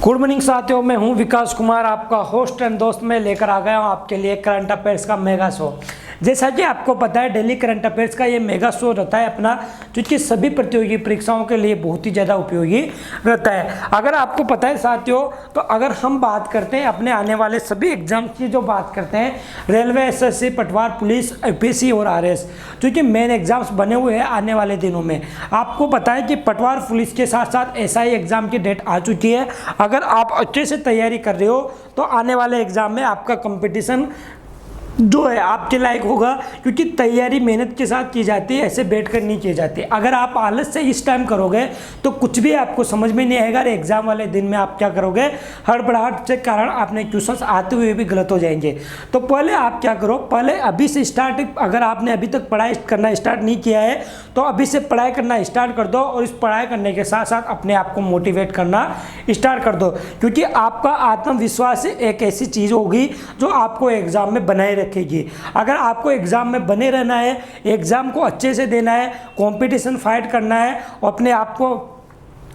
Good morning साथियों, मैं हूं विकास कुमार, आपका होस्ट एंड दोस्त। मैं लेकर आ गया हूं आपके लिए करंट अफेयर्स का मेगा शो। जैसा कि आपको पता है, डेली करंट अफेयर्स का ये मेगा शो रहता है अपना, क्योंकि सभी प्रतियोगी परीक्षाओं के लिए बहुत ही ज़्यादा उपयोगी रहता है। अगर आपको पता है साथियों, तो अगर हम बात करते हैं अपने आने वाले सभी एग्जाम की, जो बात करते हैं रेलवे, एसएससी, पटवार, पुलिस, यूपीएससी और आरएस, क्योंकि मेन एग्जाम्स बने हुए हैं आने वाले दिनों में। आपको पता है कि पटवार पुलिस के साथ साथ एसआई एग्जाम की डेट आ चुकी है। अगर आप अच्छे से तैयारी कर रहे हो तो आने वाले एग्जाम में आपका कंपटीशन जो है आपके लायक होगा, क्योंकि तैयारी मेहनत के साथ की जाती है, ऐसे बैठ कर नहीं की जाती। अगर आप आलस से इस टाइम करोगे तो कुछ भी आपको समझ में नहीं आएगा। एग्जाम वाले दिन में आप क्या करोगे, हड़बड़ाहट के कारण अपने क्वेश्चंस आते हुए भी गलत हो जाएंगे। तो पहले आप क्या करो, पहले अभी से स्टार्ट, अगर आपने अभी तक पढ़ाई करना स्टार्ट नहीं किया है तो अभी से पढ़ाई करना स्टार्ट कर दो, और इस पढ़ाई करने के साथ साथ अपने आप को मोटिवेट करना स्टार्ट कर दो, क्योंकि आपका आत्मविश्वास एक ऐसी चीज़ होगी जो आपको एग्जाम में बनाए रखेगी। अगर आपको एग्जाम में बने रहना है, एग्जाम को अच्छे से देना है, कंपटीशन फाइट करना है और अपने आप को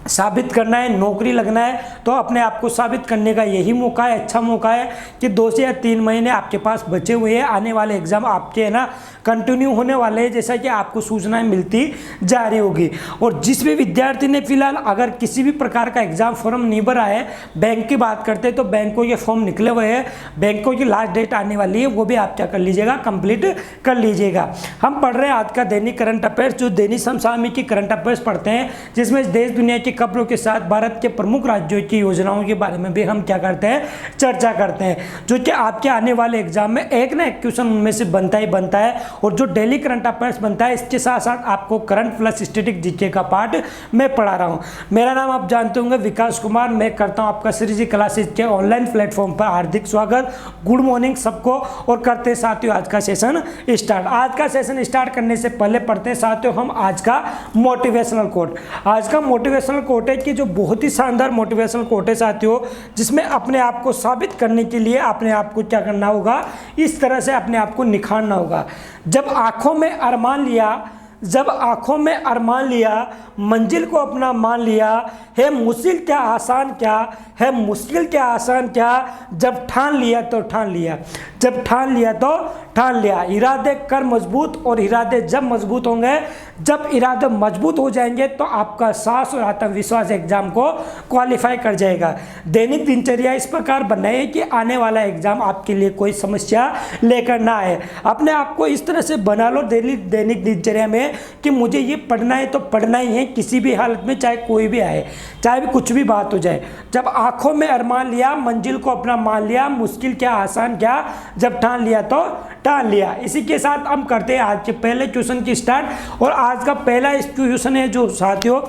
साबित करना है, नौकरी लगना है, तो अपने आप को साबित करने का यही मौका है, अच्छा मौका है कि 2 से या 3 महीने आपके पास बचे हुए हैं। आने वाले एग्जाम आपके है ना कंटिन्यू होने वाले हैं, जैसा कि आपको सूचनाएं मिलती जा रही होगी। और जिस भी विद्यार्थी ने फिलहाल अगर किसी भी प्रकार का एग्जाम फॉर्म नहीं भरा है, बैंक की बात करते हैं तो बैंकों के फॉर्म निकले हुए हैं, बैंकों की लास्ट डेट आने वाली है, वो भी आप क्या कर लीजिएगा, कंप्लीट कर लीजिएगा। हम पढ़ रहे हैं आज का दैनिक करंट अफेयर्स, जो दैनिक समसामयिक की करंट अफेयर्स पढ़ते हैं, जिसमें देश दुनिया की खबरों के साथ भारत के प्रमुख राज्यों की योजनाओं के बारे में भी हम क्या करते हैं, चर्चा करते हैं, जो कि आपके आने वाले एग्जाम में एक ना एक क्वेश्चन उनमें से बनता ही बनता है। और जो डेली करंट अफेयर्स बनता है, इसके साथ साथ आपको करंट प्लस स्टैटिक जीके का पार्ट मैं पढ़ा रहा हूं। मेरा नाम आप जानते होंगे विकास कुमार, मैं करता हूं आपका श्री जी क्लासेज के ऑनलाइन प्लेटफॉर्म पर हार्दिक स्वागत। गुड मॉर्निंग सबको, और करते हैं साथियों आज का सेशन स्टार्ट। आज का सेशन स्टार्ट करने से पहले पढ़ते हैं साथियों हम आज का मोटिवेशनल कोट। आज का मोटिवेशनल कोट है कि जो बहुत ही शानदार मोटिवेशनल कोट है साथियों, जिसमें अपने आप को साबित करने के लिए अपने आप को क्या करना होगा, इस तरह से अपने आप को निखारना होगा। जब आंखों में अरमान लिया, मंजिल को अपना मान लिया, है मुश्किल क्या आसान क्या, है मुश्किल क्या आसान क्या, जब ठान लिया तो ठान लिया, जब ठान लिया तो ठान लिया। इरादे कर मजबूत, और इरादे जब मजबूत होंगे, जब इरादे मजबूत हो जाएंगे तो आपका साहस और आत्मविश्वास एग्जाम को क्वालिफाई कर जाएगा। दैनिक दिनचर्या इस प्रकार बनाए कि आने वाला एग्जाम आपके लिए कोई समस्या लेकर ना आए। अपने आप को इस तरह से बना लो दैनिक दिनचर्या में कि मुझे ये पढ़ना है तो पढ़ना ही है, किसी भी हालत में, चाहे कोई भी आए, चाहे भी कुछ भी बात हो जाए। जब आंखों में अरमान लिया, मंजिल को अपना मान लिया, मुश्किल क्या आसान क्या, जब ठान लिया तो ठान लिया। इसी के साथ हम करते हैं आज के पहले क्वेश्चन की स्टार्ट। और आज का पहला क्वेश्चन है जो साथियों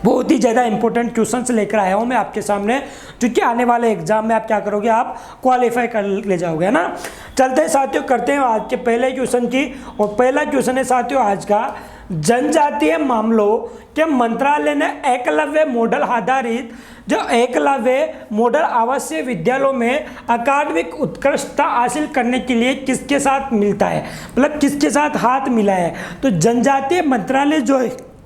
बहुत ही ज़्यादा इंपॉर्टेंट क्वेश्चंस लेकर आया हूँ मैं आपके सामने, क्योंकि आने वाले एग्जाम में आप क्या करोगे, आप क्वालिफाई कर ले जाओगे, है ना। चलते हैं साथियों, करते हैं आज के पहले क्वेश्चन की। और पहला क्वेश्चन है साथियों आज का, जनजातीय मामलों के मंत्रालय ने एकलव्य मॉडल आधारित जो एकलव्य मॉडल आवासीय विद्यालयों में अकादमिक उत्कृष्टता हासिल करने के लिए किसके साथ मिलता है, मतलब किसके साथ हाथ मिला है। तो जनजातीय मंत्रालय जो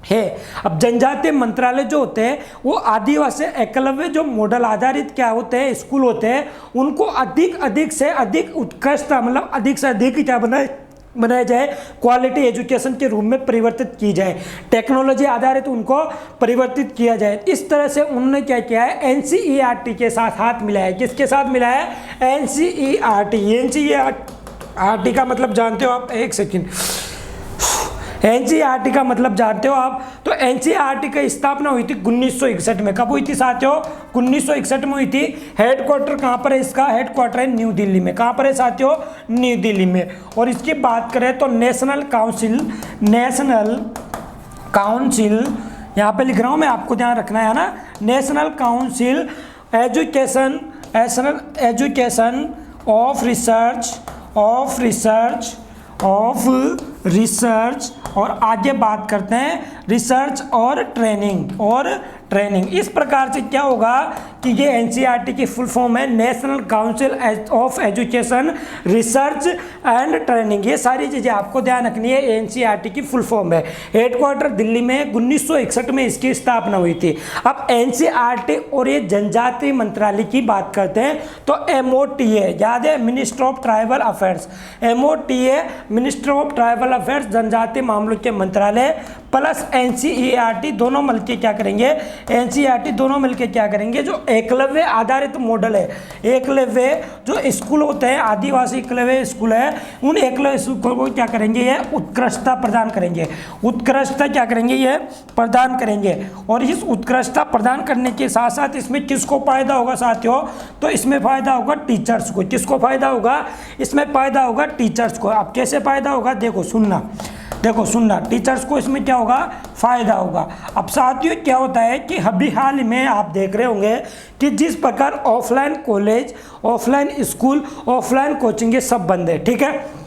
है, अब जनजातीय मंत्रालय जो होते हैं वो आदिवासी एकलव्य जो मॉडल आधारित क्या होते हैं, स्कूल होते हैं, उनको अधिक से अधिक उत्कृष्ट, मतलब अधिक से अधिक क्या बनाया जाए, क्वालिटी एजुकेशन के रूप में परिवर्तित की जाए, टेक्नोलॉजी आधारित उनको परिवर्तित किया जाए। इस तरह से उन्होंने क्या किया है, एनसीईआरटी के साथ हाथ मिलाया है। किसके साथ मिला है, एनसीईआरटी। एनसीईआरटी का मतलब जानते हो आप, एक सेकेंड, एनसीईआरटी का मतलब जानते हो आप। तो एनसीईआरटी की स्थापना हुई थी 1961 में। कब हुई थी साथियों, 1961 में हुई थी। हेडक्वार्टर कहाँ पर है इसका, हेडक्वार्टर है न्यू दिल्ली में। कहाँ पर है साथियों, न्यू दिल्ली में। और इसकी बात करें तो नेशनल काउंसिल यहाँ पे लिख रहा हूँ मैं, आपको ध्यान रखना है ना, national council education of research और आगे बात करते हैं रिसर्च और ट्रेनिंग। इस प्रकार से क्या होगा कि ये एनसीईआरटी की फुल फॉर्म है national council of education research and training. ये सारी चीज़ें आपको ध्यान रखनी है, एनसीईआरटी की फुल फॉर्म है। हेडक्वार्टर दिल्ली में 1961 में इसकी स्थापना हुई थी। अब एनसीईआरटी और ये जनजातीय मंत्रालय की बात करते हैं तो एमओटीए, याद है, ministry of tribal affairs, MOTA ministry of tribal affairs, जनजातीय मामलों के मंत्रालय प्लस एनसीईआरटी दोनों मिलकर क्या करेंगे, एनसीईआरटी दोनों मिलकर क्या करेंगे, जो एकलव्य आधारित मॉडल है, एकलव्य जो स्कूल होते हैं, आदिवासी एकलव्य स्कूल है, उन एकलव्य स्कूल को क्या करेंगे, ये उत्कृष्टता प्रदान करेंगे, उत्कृष्टता क्या करेंगे, ये प्रदान करेंगे। और इस उत्कृष्टता प्रदान करने के साथ साथ इसमें किसको फायदा होगा साथियों, तो इसमें फायदा होगा टीचर्स को। किसको फायदा होगा, इसमें फायदा होगा टीचर्स को। अब कैसे फायदा होगा, देखो सुनना, टीचर्स को इसमें क्या होगा, फायदा होगा। अब साथियों क्या होता है कि अभी हाल में आप देख रहे होंगे कि जिस प्रकार offline college, offline school, offline coaching ये सब बंद है, ठीक है।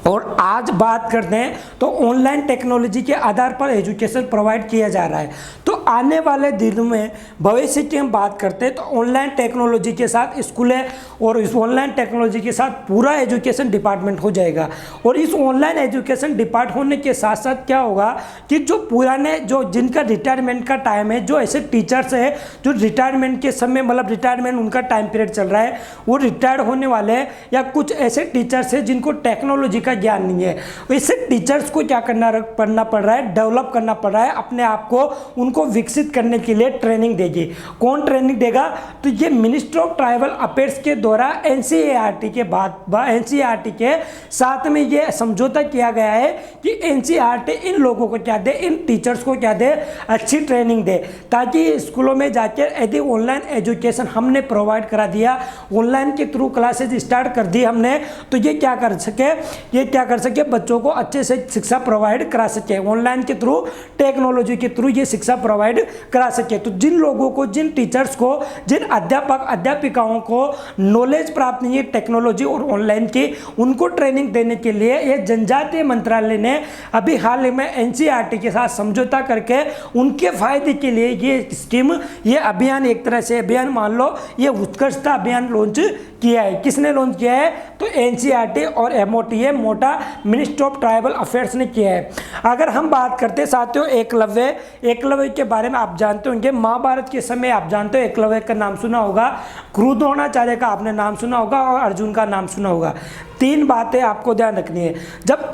और आज बात करते हैं तो ऑनलाइन टेक्नोलॉजी के आधार पर एजुकेशन प्रोवाइड किया जा रहा है। तो आने वाले दिनों में भविष्य की हम बात करते हैं तो ऑनलाइन टेक्नोलॉजी के साथ स्कूलें और इस ऑनलाइन टेक्नोलॉजी के साथ पूरा एजुकेशन डिपार्टमेंट हो जाएगा। और इस ऑनलाइन एजुकेशन डिपार्ट होने के साथ साथ क्या होगा कि जो पुराने, जो जिनका रिटायरमेंट का टाइम है, जो ऐसे टीचर्स है जो रिटायरमेंट के समय, मतलब रिटायरमेंट उनका टाइम पीरियड चल रहा है, वो रिटायर्ड होने वाले हैं, या कुछ ऐसे टीचर्स हैं जिनको टेक्नोलॉजी का ज्ञान नहीं है, इससे टीचर्स को क्या करना पड़ रहा है, डेवलप करना पड़ रहा है अपने आप को, उनको विकसित करने के लिए ट्रेनिंग देगी। कौन ट्रेनिंग देगा, तो ये मिनिस्ट्री ऑफ ट्राइबल अफेयर्स के द्वारा एनसीईआरटी के बाद, एनसीईआरटी के साथ में ये समझौता किया गया है कि एनसीईआरटी इन लोगों को क्या दे, इन टीचर्स को क्या दे, अच्छी ट्रेनिंग दे, ताकि स्कूलों में जाकर यदि ऑनलाइन एजुकेशन हमने प्रोवाइड करा दिया, ऑनलाइन के थ्रू क्लासेज स्टार्ट कर दी हमने, तो ये क्या कर सके, बच्चों को अच्छे से शिक्षा प्रोवाइड करा सके, ऑनलाइन के थ्रू, टेक्नोलॉजी के थ्रू ये शिक्षा प्रोवाइड करा सके। तो जिन लोगों को, जिन टीचर्स को, जिन अध्यापक अध्यापिकाओं को नॉलेज प्राप्त नहीं है टेक्नोलॉजी और ऑनलाइन की, उनको ट्रेनिंग देने के लिए ये जनजातीय मंत्रालय ने अभी हाल ही में एनसीईआरटी के साथ समझौता करके उनके फायदे के लिए ये स्कीम, ये अभियान, एक तरह से अभियान मान लो, ये उत्कृष्टता अभियान लॉन्च किया है। किसने लॉन्च किया है, तो एनसीईआरटी और एमओटीए, मोटा मिनिस्ट्री ऑफ ट्राइबल अफेयर्स ने किया है। अगर हम बात करते हैं साथियों एकलव्य के बारे में, आप जानते होंगे महाभारत के समय, आप जानते हो एकलव्य का नाम सुना होगा, गुरु द्रोणाचार्य का आपने नाम सुना होगा और अर्जुन का नाम सुना होगा। तीन बातें आपको ध्यान रखनी है। जब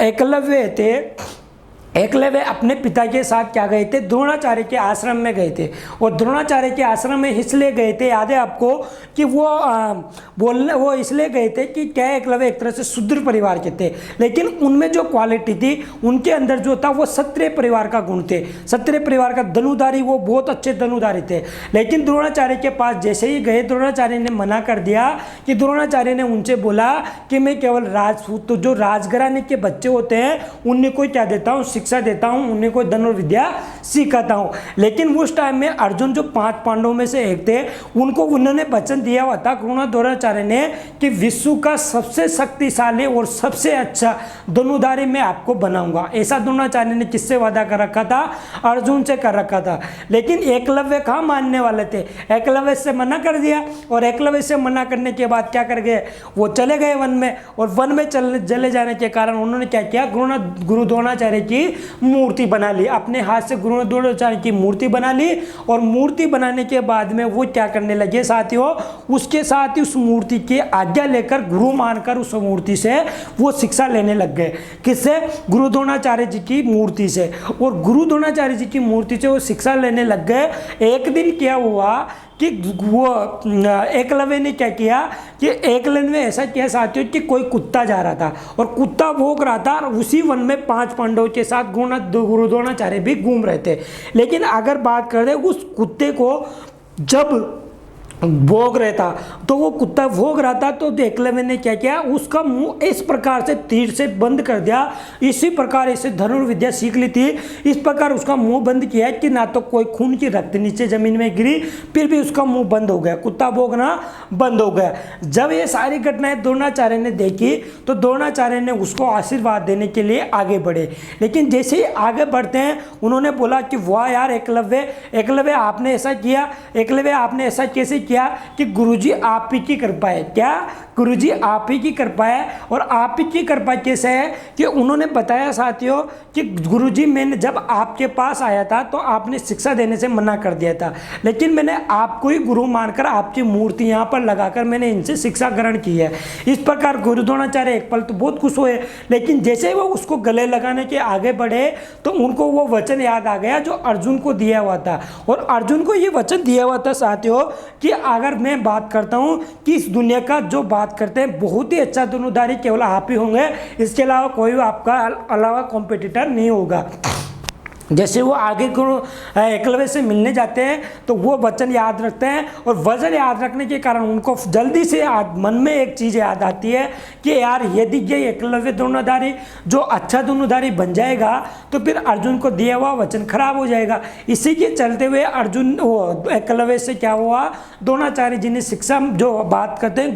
एकलव्य अपने पिता के साथ क्या गए थे, द्रोणाचार्य के आश्रम में गए थे, और द्रोणाचार्य के आश्रम में इसलिए गए थे, याद है आपको, कि वो इसलिए गए थे कि क्या, एकलव्य एक तरह से शूद्र परिवार के थे, लेकिन उनमें जो क्वालिटी थी, उनके अंदर जो था वो क्षत्रिय परिवार का गुण थे, क्षत्रिय परिवार का धनुधारी, वो बहुत अच्छे धनुधारी थे। लेकिन द्रोणाचार्य के पास जैसे ही गए, द्रोणाचार्य ने मना कर दिया, कि द्रोणाचार्य ने उनसे बोला कि मैं केवल राजपूत, तो जो राजघराने के बच्चे होते हैं उन्हें कोई क्या देता हूँ, शिक्षा देता हूं, उन्हें कोई धनुर्विद्या सिखाता हूं। लेकिन उस टाइम में अर्जुन जो 5 पांडवों में से एक थे, उनको उन्होंने वचन दिया हुआ था द्रोणाचार्य ने कि विश्व का सबसे शक्तिशाली और सबसे अच्छा धनुधारी मैं आपको बनाऊंगा। ऐसा द्रोणाचार्य ने किससे वादा कर रखा था, अर्जुन से कर रखा था। लेकिन एकलव्य कहाँ मानने वाले थे, एकलव्य से मना कर दिया, और एकलव्य से मना करने के बाद क्या कर गए, वो चले गए वन में, और वन में चले जाने के कारण उन्होंने क्या किया, गुरु द्रोणाचार्य की मूर्ति बना ली, अपने हाथ से गुरु द्रोणाचार्य की मूर्ति बना ली। और मूर्ति बनाने के बाद में वो क्या करने लगे साथियों, उसके साथ ही उस मूर्ति की आज्ञा लेकर, गुरु मानकर उस मूर्ति से वो शिक्षा लेने लग गए। किससे, गुरु द्रोणाचार्य जी की मूर्ति से। और गुरु द्रोणाचार्य जी की मूर्ति से वो शिक्षा लेने लग गए। एक दिन क्या हुआ कि वो एकलव्य ने क्या किया, कि एकलव्य ने ऐसा किया साथियों कि कोई कुत्ता जा रहा था और कुत्ता भौंक रहा था, और उसी वन में 5 पांडवों के साथ गुरु द्रोणाचार्य भी घूम रहे थे। लेकिन अगर बात करें उस कुत्ते को, जब भोग रहा था, तो वो कुत्ता भोग रहा था, तो एकलव्य ने क्या किया, उसका मुंह इस प्रकार से तीर से बंद कर दिया। इसी प्रकार इसे धनुर्विद्या सीख ली थी, इस प्रकार उसका मुंह बंद किया कि ना तो कोई खून की रक्त नीचे जमीन में गिरी, फिर भी उसका मुंह बंद हो गया, कुत्ता भोगना बंद हो गया। जब ये सारी घटनाएं द्रोणाचार्य ने देखी, तो द्रोणाचार्य ने उसको आशीर्वाद देने के लिए आगे बढ़े। लेकिन जैसे ही आगे बढ़ते हैं, उन्होंने बोला कि वाह यार एकलव्य, आपने ऐसा किया, एकलव्य आपने ऐसा कैसे किया कि गुरुजी आप ही की कृपा है। क्या? गुरुजी आप ही की कृपा है। और आप ही की कृपा कैसे है कि उन्होंने बताया साथियों कि गुरुजी मैंने जब आपके पास आया था तो आपने शिक्षा देने से मना कर दिया था, लेकिन मैंने आपको ही गुरु मानकर आपकी मूर्ति यहाँ पर लगाकर मैंने इनसे शिक्षा ग्रहण की है। इस प्रकार गुरु द्रोणाचार्य एक पल तो बहुत खुश हुए, लेकिन जैसे वो उसको गले लगाने के आगे बढ़े तो उनको वो वचन याद आ गया जो अर्जुन को दिया हुआ था। और अर्जुन को ये वचन दिया हुआ था साथियों कि अगर मैं बात करता हूँ कि इस दुनिया का जो बात करते हैं बहुत ही अच्छा धनुर्धारी केवल आप ही होंगे, इसके अलावा कोई आपका अलावा कॉम्पिटिटर नहीं होगा। जैसे वो आगे को एकलव्य से मिलने जाते हैं तो वो वचन याद रखते हैं, और वचन याद रखने के कारण उनको जल्दी से मन में एक चीज़ याद आती है कि यार यदि ये एकलव्य धनुर्धारी जो अच्छा धनुर्धारी बन जाएगा तो फिर अर्जुन को दिया हुआ वचन खराब हो जाएगा। इसी के चलते हुए अर्जुन एकलव्य से क्या हुआ, द्रोणाचार्य जी ने शिक्षा जो बात करते हैं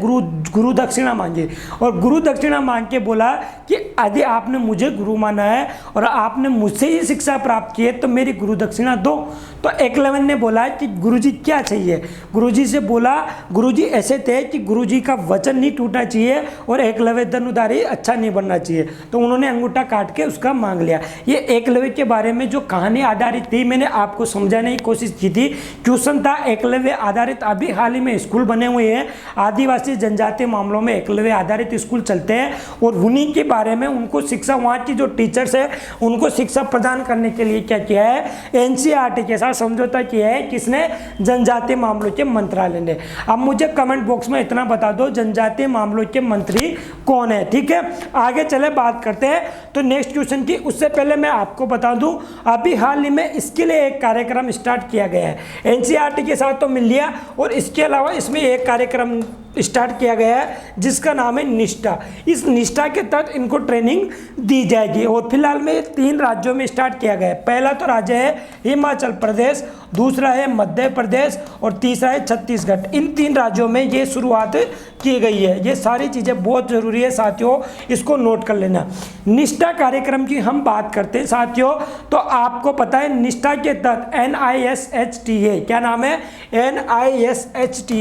गुरु दक्षिणा मांगी, और गुरु दक्षिणा मांग के बोला कि यदि आपने मुझे गुरु माना है और आपने मुझसे ही शिक्षा प्राप्त किए तो मेरी गुरु दक्षिणा दो। तो एकलव्य ने बोला कि गुरुजी क्या चाहिए। गुरुजी से बोला, गुरुजी ऐसे थे कि गुरुजी का वचन नहीं टूटना चाहिए और एकलव्य धनुर्धारी अच्छा नहीं बनना चाहिए। तो उन्होंने अंगूठा काट के उसका मांग लिया। ये एकलव्य के बारे में जो कहानी आधारित थी मैंने आपको समझाने की कोशिश की थी। ट्यूशन था एकलव्य आधारित, अभी हाल ही में स्कूल बने हुए हैं, आदिवासी जनजातीय मामलों में एकलव्य आधारित स्कूल चलते हैं, और उन्हीं के बारे में उनको शिक्षा, वहाँ की जो टीचर्स है उनको शिक्षा प्रदान करने के लिए क्या किया है, एनसीईआरटी के साथ समझौता किया है। किसने? जनजातीय मामलों के मंत्रालय ने। अब मुझे कमेंट बॉक्स में इतना बता दो जनजातीय मामलों के मंत्री कौन है। ठीक है, आगे चले बात करते हैं तो नेक्स्ट क्वेश्चन की। उससे पहले मैं आपको बता दूं अभी हाल ही में इसके लिए एक कार्यक्रम स्टार्ट किया गया है। एनसीईआरटी के साथ तो मिल लिया, और इसके अलावा इसमें एक कार्यक्रम स्टार्ट किया गया है जिसका नाम है निष्ठा। इस निष्ठा के तहत इनको ट्रेनिंग दी जाएगी, और फिलहाल में 3 राज्यों में स्टार्ट किया गया है। पहला तो राज्य है हिमाचल प्रदेश, दूसरा है मध्य प्रदेश, और तीसरा है छत्तीसगढ़। इन 3 राज्यों में ये शुरुआत की गई है। ये सारी चीज़ें बहुत ज़रूरी है साथियों, इसको नोट कर लेना। निष्ठा कार्यक्रम की हम बात करते हैं साथियों, तो आपको पता है निष्ठा के तहत NISHTA, क्या नाम है? NISHTA।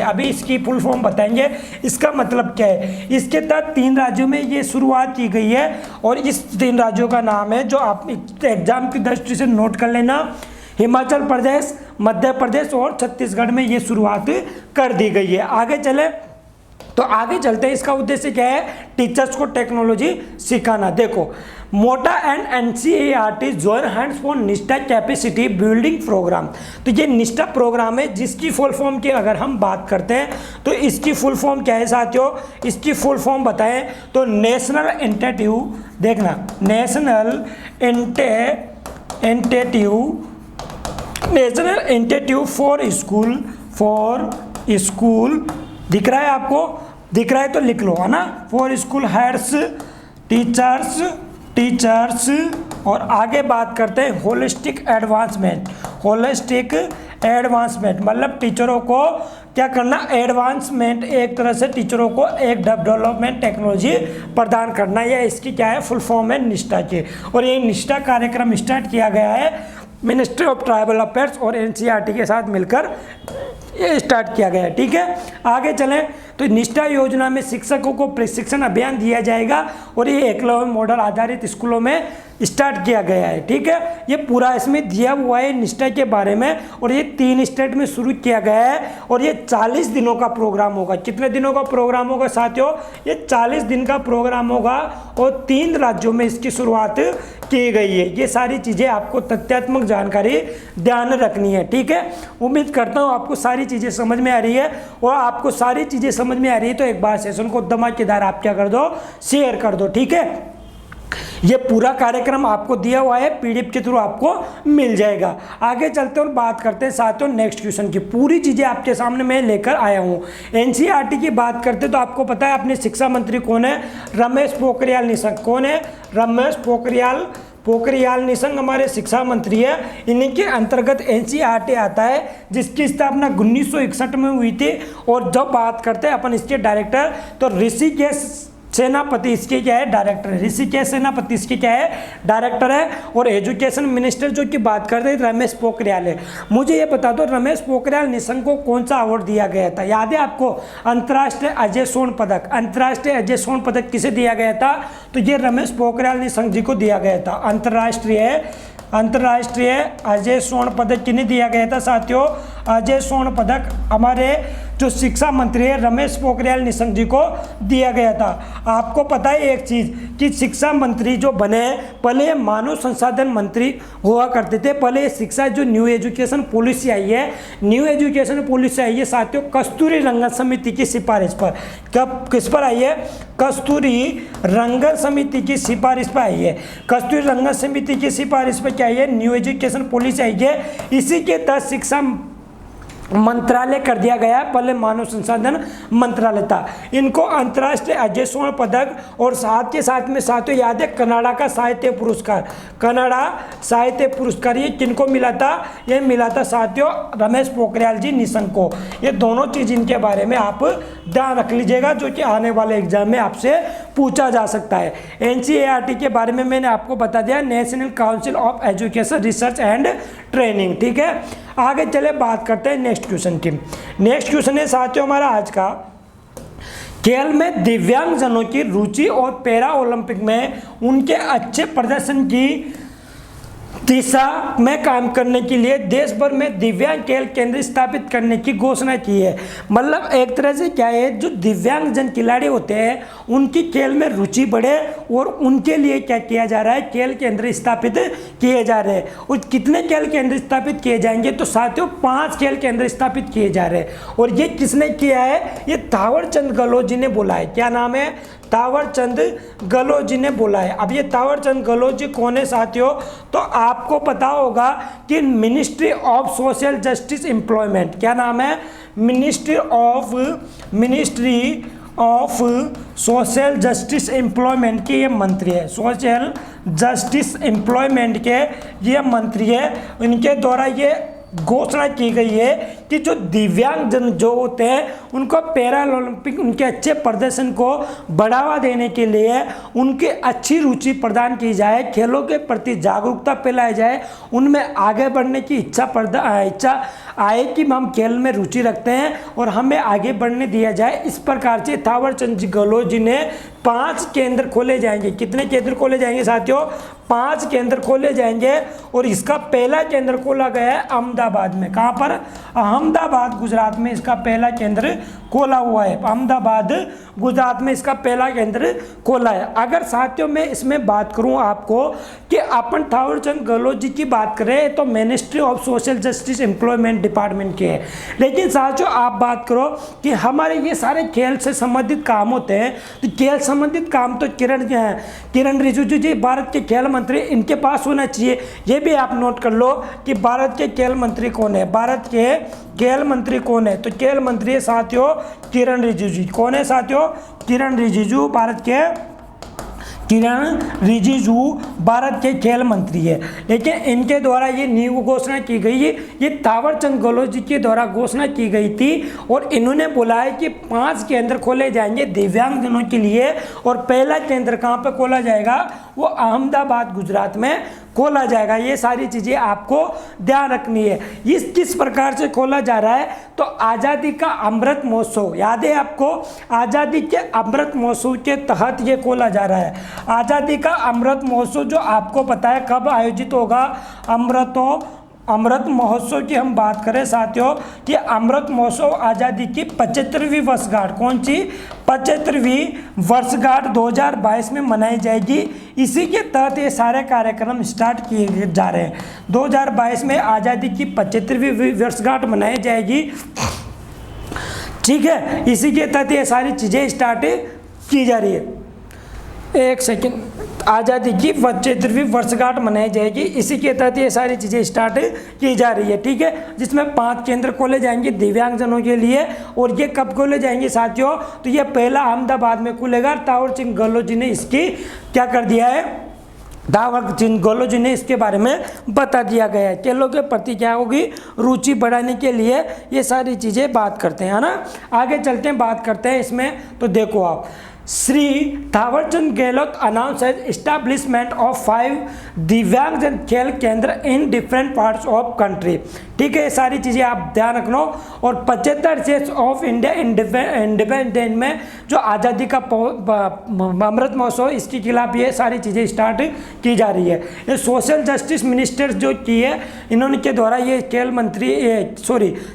अभी इसकी फुल फॉर्म बताएंगे, इसका मतलब क्या है। इसके तहत 3 राज्यों में ये शुरुआत की गई है, और इस 3 राज्यों का नाम है जो आप एग्जाम की दृष्टि से नोट कर लेना, हिमाचल प्रदेश, मध्य प्रदेश और छत्तीसगढ़ में ये शुरुआत कर दी गई है। आगे चले तो आगे चलते हैं। इसका उद्देश्य क्या है? टीचर्स को टेक्नोलॉजी सिखाना। देखो, मोटा and NCERT join hands for निष्ठा कैपेसिटी बिल्डिंग प्रोग्राम। तो ये निष्ठा प्रोग्राम है जिसकी फुल फॉर्म की अगर हम बात करते हैं तो इसकी फुल फॉर्म क्या है साथियों? इसकी फुल फॉर्म बताएं तो नेशनल इंस्टीट्यूट, देखना, नेशनल इंस्टीट्यूट फॉर स्कूल दिख रहा है आपको? दिख रहा है तो लिख लो, है ना। फॉर स्कूल हेड्स, टीचर्स, और आगे बात करते हैं होलिस्टिक एडवांसमेंट। मतलब टीचरों को क्या करना? एडवांसमेंट, एक तरह से टीचरों को एक डेवलपमेंट टेक्नोलॉजी प्रदान करना। यह इसकी क्या है? फुल फॉर्म है निष्ठा की। और ये निष्ठा कार्यक्रम स्टार्ट किया गया है मिनिस्ट्री ऑफ ट्राइबल अफेयर्स और एनसीईआरटी के साथ मिलकर ये स्टार्ट किया गया है। ठीक है, आगे चलें तो निष्ठा योजना में शिक्षकों को प्रशिक्षण अभियान दिया जाएगा, और ये एकलव्य मॉडल आधारित स्कूलों में स्टार्ट किया गया है। ठीक है, ये पूरा इसमें दिया हुआ है निष्ठा के बारे में, और ये 3 स्टेट में शुरू किया गया है, और ये 40 दिनों का प्रोग्राम होगा। कितने दिनों का प्रोग्राम होगा साथियों? ये 40 दिन का प्रोग्राम होगा, और 3 राज्यों में इसकी शुरुआत की गई है। ये सारी चीज़ें आपको तथ्यात्मक जानकारी ध्यान रखनी है। ठीक है, उम्मीद करता हूँ आपको सारी चीज़ें समझ में आ रही है, और आपको सारी चीज़ें समझ में आ रही है तो एक बार सेशन को धमाकेदार आप क्या कर दो? शेयर कर दो। ठीक है, ये पूरा कार्यक्रम आपको दिया हुआ है, पीडीएफ के थ्रू आपको मिल जाएगा। आगे चलते और बात करते हैं साथियों नेक्स्ट क्वेश्चन की। पूरी चीज़ें आपके सामने मैं लेकर आया हूँ। एनसीईआरटी की बात करते तो आपको पता है अपने शिक्षा मंत्री कौन है? रमेश पोखरियाल निशंक। कौन है? रमेश पोखरियाल निशंक हमारे शिक्षा मंत्री है। इन्हीं के अंतर्गत एनसीईआरटी आता है, जिसकी स्थापना 1961 में हुई थी। और जब बात करते हैं अपन इसके डायरेक्टर तो सेनापति इसके क्या है, डायरेक्टर है। ऋषिकेश सेनापति इसके क्या है, डायरेक्टर है। और एजुकेशन मिनिस्टर जो कि बात करते हैं रमेश पोखरियाल है। मुझे ये बता दो रमेश पोखरियाल निशंक को कौन सा अवार्ड दिया गया था, याद है आपको, अंतर्राष्ट्रीय अजय स्वर्ण पदक। अंतर्राष्ट्रीय अजय स्वर्ण पदक किसे दिया गया था, तो ये रमेश पोखरियाल निशंक जी को दिया गया था। अंतर्राष्ट्रीय अजय स्वर्ण पदक किन्हें दिया गया था साथियों, अजय स्वर्ण पदक हमारे जो शिक्षा मंत्री है रमेश पोखरियाल निशंक जी को दिया गया था। आपको पता है एक चीज़ कि शिक्षा मंत्री जो बने पहले मानव संसाधन मंत्री हुआ करते थे। पहले शिक्षा जो न्यू एजुकेशन पॉलिसी आई है, न्यू एजुकेशन पॉलिसी आई है साथियों कस्तूरी रंगन समिति की सिफारिश पर। कब किस पर आई है, कस्तूरी रंगन समिति की सिफारिश पर आई है। कस्तूरी रंगन समिति की सिफारिश पर क्या आई है, न्यू एजुकेशन पॉलिसी आई है। इसी के तहत शिक्षा मंत्रालय कर दिया गया, पहले मानव संसाधन मंत्रालय था। इनको अंतर्राष्ट्रीय अजय स्वर्ण पदक और साथ के साथ में साथियों याद है कनाडा का साहित्य पुरस्कार, कनाडा साहित्य पुरस्कार ये किनको मिला था, ये मिला था साथियों रमेश पोखरियाल जी निशंक को। ये दोनों चीज़ इनके बारे में आप ध्यान रख लीजिएगा जो कि आने वाले एग्जाम में आपसे पूछा जा सकता है। एनसीईआरटी के बारे में मैंने आपको बता दिया, national council of education research and training, ठीक है। आगे चले बात करते हैं नेक्स्ट क्वेश्चन की। नेक्स्ट क्वेश्चन है साथियों हमारा आज का, खेल में दिव्यांगजनों की रुचि और पैरा ओलंपिक में उनके अच्छे प्रदर्शन की दिशा में काम करने के लिए देश भर में दिव्यांग खेल केंद्र स्थापित करने की घोषणा की है। मतलब एक तरह से क्या है, जो दिव्यांगजन खिलाड़ी होते हैं उनकी खेल में रुचि बढ़े और उनके लिए क्या किया जा रहा है, खेल केंद्र स्थापित किए जा रहे हैं। और कितने खेल केंद्र स्थापित किए जाएंगे, तो साथियों 5 खेल केंद्र स्थापित किए जा रहे हैं। और ये किसने किया है, ये थावरचंद गहलोत जी ने बोला है। क्या नाम है, थावरचंद गहलोत जी ने बोला है। अब ये थावरचंद गहलोत जी कौन है साथियों, तो आपको पता होगा कि ministry of social justice employment, क्या नाम है, ministry of social justice employment के ये मंत्री है। सोशल जस्टिस एम्प्लॉयमेंट के ये मंत्री है। इनके द्वारा ये घोषणा की गई है कि जो दिव्यांगजन जो होते हैं उनको पैरा ओलंपिक उनके अच्छे प्रदर्शन को बढ़ावा देने के लिए उनकी अच्छी रुचि प्रदान की जाए, खेलों के प्रति जागरूकता फैलाई जाए, उनमें आगे बढ़ने की इच्छा आए कि हम खेल में रुचि रखते हैं और हमें आगे बढ़ने दिया जाए। इस प्रकार से थावरचंद गहलोत जी ने 5 केंद्र खोले जाएंगे। कितने केंद्र खोले जाएंगे साथियों, 5 केंद्र खोले जाएंगे। और इसका पहला केंद्र खोला गया है अहमदाबाद में। कहाँ पर, अहमदाबाद गुजरात में इसका पहला केंद्र खोला हुआ है। अहमदाबाद गुजरात में इसका पहला केंद्र खोला है। अगर साथियों मैं इसमें बात करूं आपको कि अपन थावरचंद गहलोत जी की बात करें तो ministry of social justice employment department के है, लेकिन साथियों आप बात करो कि हमारे ये सारे खेल से संबंधित काम होते हैं, तो खेल संबंधित काम तो किरण रिजिजू जी भारत के खेल मंत्री, इनके पास होना चाहिए। ये भी आप नोट कर लो कि भारत के खेल मंत्री कौन है, भारत के खेल मंत्री कौन है, तो खेल मंत्री है साथियों किरण रिजिजू। कौन है साथियों, किरण रिजिजू, भारत के किरण रिजिजू भारत के खेल मंत्री है। लेकिन इनके द्वारा ये नींव घोषणा की गई है, ये थावरचंद गहलोत जी के द्वारा घोषणा की गई थी। और इन्होंने बोला है कि 5 केंद्र खोले जाएंगे दिव्यांगजनों के लिए। और पहला केंद्र कहाँ पर खोला जाएगा, वो अहमदाबाद गुजरात में खोला जाएगा। ये सारी चीज़ें आपको ध्यान रखनी है। इस किस प्रकार से खोला जा रहा है, तो आज़ादी का अमृत महोत्सव, याद है आपको, आज़ादी के अमृत महोत्सव के तहत ये खोला जा रहा है। आज़ादी का अमृत महोत्सव जो आपको पता है कब आयोजित होगा, अमृत महोत्सव की हम बात करें साथियों कि अमृत महोत्सव आज़ादी की 75वीं वर्षगांठ, कौन सी 75वीं वर्षगांठ 2022 में मनाई जाएगी। इसी के तहत ये सारे कार्यक्रम स्टार्ट किए जा रहे हैं। 2022 में आज़ादी की 75वीं वर्षगांठ मनाई जाएगी, ठीक है। इसी के तहत ये सारी चीज़ें स्टार्ट की जा रही है। एक सेकेंड, आज़ादी की 75वीं वर्षगांठ मनाई जाएगी, इसी के तहत ये सारी चीज़ें स्टार्ट की जा रही है, ठीक है। जिसमें 5 केंद्र खोले जाएंगे दिव्यांगजनों के लिए। और ये कब खोले जाएंगे साथियों, तो ये पहला अहमदाबाद में खुलेगा। थावरचंद गहलोत जी ने इसकी क्या कर दिया है, थावरचंद गहलोत जी ने इसके बारे में बता दिया गया है। खेलों के प्रति क्या होगी, रुचि बढ़ाने के लिए ये सारी चीज़ें बात करते हैं, है ना। आगे चलते हैं, बात करते हैं इसमें। तो देखो आप Shri Thawarchand Gehlot announce establishment of 5 दिव्यांगजन खेल केंद्र in different parts of country. ठीक है, ये सारी चीज़ें आप ध्यान रखना। और 75 स्टेट्स ऑफ इंडिया इंडिपेंडेंस में जो आज़ादी का अमृत महोत्सव, इसके खिलाफ ये सारी चीज़ें स्टार्ट की जा रही है। ये सोशल जस्टिस मिनिस्टर जो की है, इन्होंने के द्वारा ये खेल मंत्री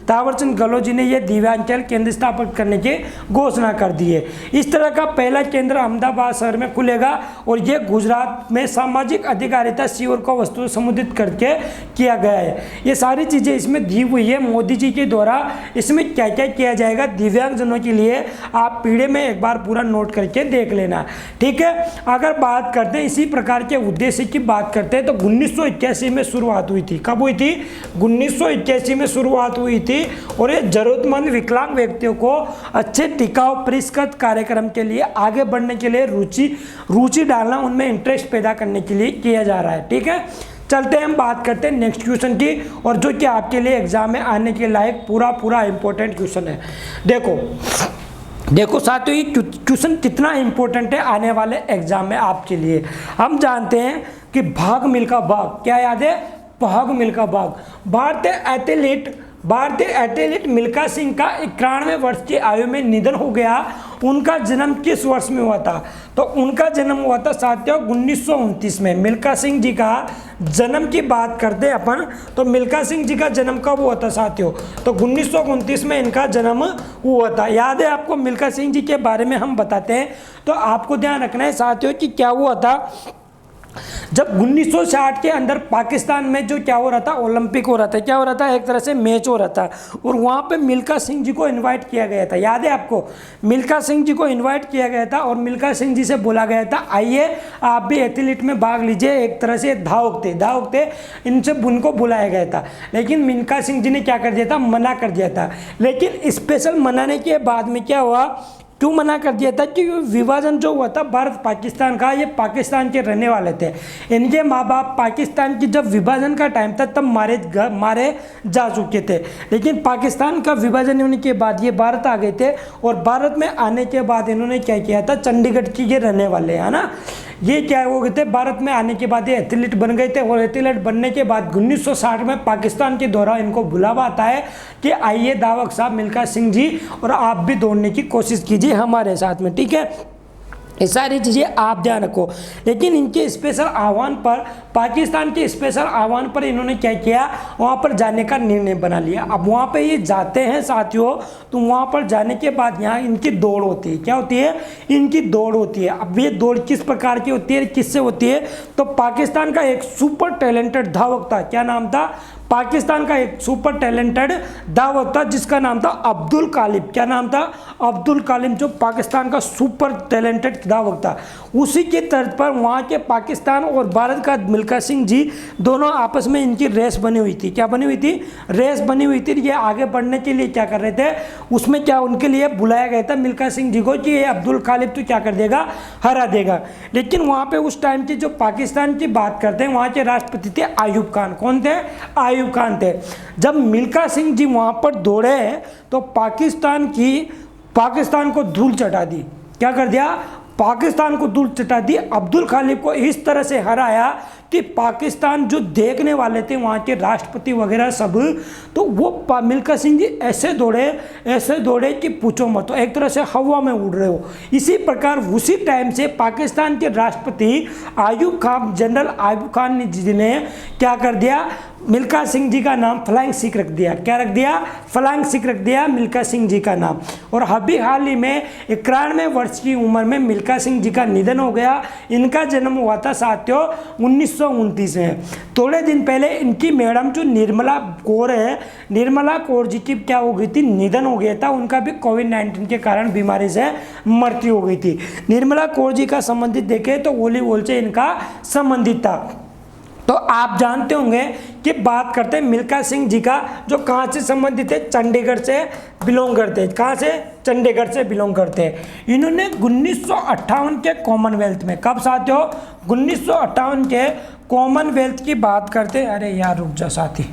थावरचंद गहलोत जी ने ये दिव्यांग खेल केंद्र स्थापित करने की घोषणा कर दी है। इस तरह का पहला केंद्र अहमदाबाद शहर में खुलेगा और ये गुजरात में सामाजिक अधिकारिता शिविर को वस्तु संबोधित करके किया गया है। ये सारी चीज़ें इसमें दी हुई है मोदी जी के द्वारा। इसमें क्या क्या किया जाएगा दिव्यांगजनों के लिए, आप पीढ़ी में एक बार पूरा नोट करके देख लेना। ठीक है, अगर बात करते हैं इसी प्रकार के उद्देश्य की बात करते हैं तो 1981 में शुरुआत हुई थी। कब हुई थी? 1981 में शुरुआत हुई थी। और ये जरूरतमंद विकलांग व्यक्तियों को अच्छे टिकाऊ परिष्कृत कार्यक्रम के लिए आगे बढ़ने के लिए रुचि डालना, उनमें इंटरेस्ट पैदा करने के लिए किया जा रहा है। ठीक है, चलते हैं हम बात करते हैं नेक्स्ट क्वेश्चन की, और जो कि आपके लिए एग्जाम में आने के लायक पूरा इंपॉर्टेंट क्वेश्चन है। देखो साथियों, ये क्वेश्चन कितना इंपॉर्टेंट है आने वाले एग्जाम में आपके लिए। हम जानते हैं कि भाग मिल्खा भाग, क्या याद है? भाग मिल्खा भाग। भारतीय एथलीट मिल्खा सिंह का 91 वर्ष की आयु में निधन हो गया। उनका जन्म किस वर्ष में हुआ था? तो उनका जन्म हुआ था साथियों 1929 में। मिल्खा सिंह जी का जन्म की बात करते हैं अपन, तो मिल्खा सिंह जी का जन्म कब हुआ था साथियों? तो 1929 में इनका जन्म हुआ था। याद है आपको मिल्खा सिंह जी के बारे में हम बताते हैं, तो आपको ध्यान रखना है साथियों कि क्या हुआ था। जब 1960 के अंदर पाकिस्तान में जो क्या हो रहा था, ओलंपिक हो रहा था, क्या हो रहा था, एक तरह से मैच हो रहा था, और वहाँ पे मिल्खा सिंह जी को इनवाइट किया गया था। याद है आपको? मिल्खा सिंह जी को इनवाइट किया गया था और मिल्खा सिंह जी से बोला गया था आइए आप भी एथलीट में भाग लीजिए। एक तरह से धावक थे, इनसे उनको बुलाया गया था, लेकिन मिल्खा सिंह जी ने क्या कर दिया था, मना कर दिया था। लेकिन स्पेशल मनाने के बाद में क्या हुआ, क्यों मना कर दिया था? कि विभाजन जो हुआ था भारत पाकिस्तान का, ये पाकिस्तान के रहने वाले थे, इनके माँ बाप पाकिस्तान की जब विभाजन का टाइम था तब मारे जा चुके थे। लेकिन पाकिस्तान का विभाजन होने के बाद ये भारत आ गए थे, और भारत में आने के बाद इन्होंने क्या किया था, चंडीगढ़ की ये रहने वाले है ना, ये क्या हो गए थे, भारत में आने के बाद ये एथलीट बन गए थे। और एथलीट बनने के बाद 1960 में पाकिस्तान के द्वारा इनको बुलावा आता है कि आइए धावक साहब मिल्खा सिंह जी, और आप भी दौड़ने की कोशिश कीजिए हमारे साथ में। ठीक है, ये सारी चीज़ें आप ध्यान रखो। लेकिन इनके स्पेशल आह्वान पर, पाकिस्तान के स्पेशल आह्वान पर इन्होंने क्या किया, वहाँ पर जाने का निर्णय बना लिया। अब वहाँ पे ये जाते हैं साथियों, तो वहाँ पर जाने के बाद यहाँ इनकी दौड़ होती है। क्या होती है? इनकी दौड़ होती है। अब ये दौड़ किस प्रकार की होती है, किससे होती है? तो पाकिस्तान का एक सुपर टैलेंटेड धावक था, क्या नाम था? पाकिस्तान का एक सुपर टैलेंटेड धावक था जिसका नाम था अब्दुल कालिब। क्या नाम था? अब्दुल कालिब, जो पाकिस्तान का सुपर टैलेंटेड धावक था। उसी के तर्ज पर वहाँ के पाकिस्तान और भारत का मिल्खा सिंह जी दोनों आपस में इनकी रेस बनी हुई थी। क्या बनी हुई थी? रेस बनी हुई थी। ये आगे बढ़ने के लिए क्या कर रहे थे, उसमें क्या उनके लिए बुलाया गया था मिल्खा सिंह जी को कि ये अब्दुल कालिब तो क्या कर देगा, हरा देगा। लेकिन वहाँ पे उस टाइम की जो पाकिस्तान की बात करते हैं, वहाँ के राष्ट्रपति थे आयूब खान। कौन थे? आयूब खान थे। जब मिल्खा सिंह जी वहाँ पर दौड़े तो पाकिस्तान को धूल चटा दी। क्या कर दिया? पाकिस्तान को धूल चटा दी। अब्दुल कालिब को इस तरह से हराया कि पाकिस्तान जो देखने वाले थे वहाँ के राष्ट्रपति वगैरह सब, तो वो मिल्खा सिंह जी ऐसे दौड़े कि पूछो मत, तो एक तरह से हवा में उड़ रहे हो। इसी प्रकार उसी टाइम से पाकिस्तान के राष्ट्रपति आयूब खान, जनरल आयूब खान जी ने क्या कर दिया, मिल्खा सिंह जी का नाम फ्लाइंग सिख रख दिया। क्या रख दिया? फ्लाइंग सिख रख दिया मिल्खा सिंह जी का नाम। और अभी हाल ही में 91 वर्ष की उम्र में मिल्खा सिंह जी का निधन हो गया। इनका जन्म हुआ था साथियों 1929 में। थोड़े दिन पहले इनकी मैडम जो निर्मला कौर है, निर्मला कौर जी की क्या हो गई थी, निधन हो गया था। उनका भी कोविड-19 के कारण बीमारी से मृत्यु हो गई थी। निर्मला कौर जी का संबंधित देखें तो वॉलीबॉल से इनका संबंधित था। तो आप जानते होंगे कि बात करते हैं मिल्खा सिंह जी का, जो कहाँ से संबंधित है, चंडीगढ़ से बिलोंग करते हैं। कहाँ से? चंडीगढ़ से बिलोंग करते हैं। इन्होंने 1958 के कॉमनवेल्थ में, कब साथियों? 1958 के कॉमनवेल्थ की बात करते हैं। अरे यार रुक जा साथी,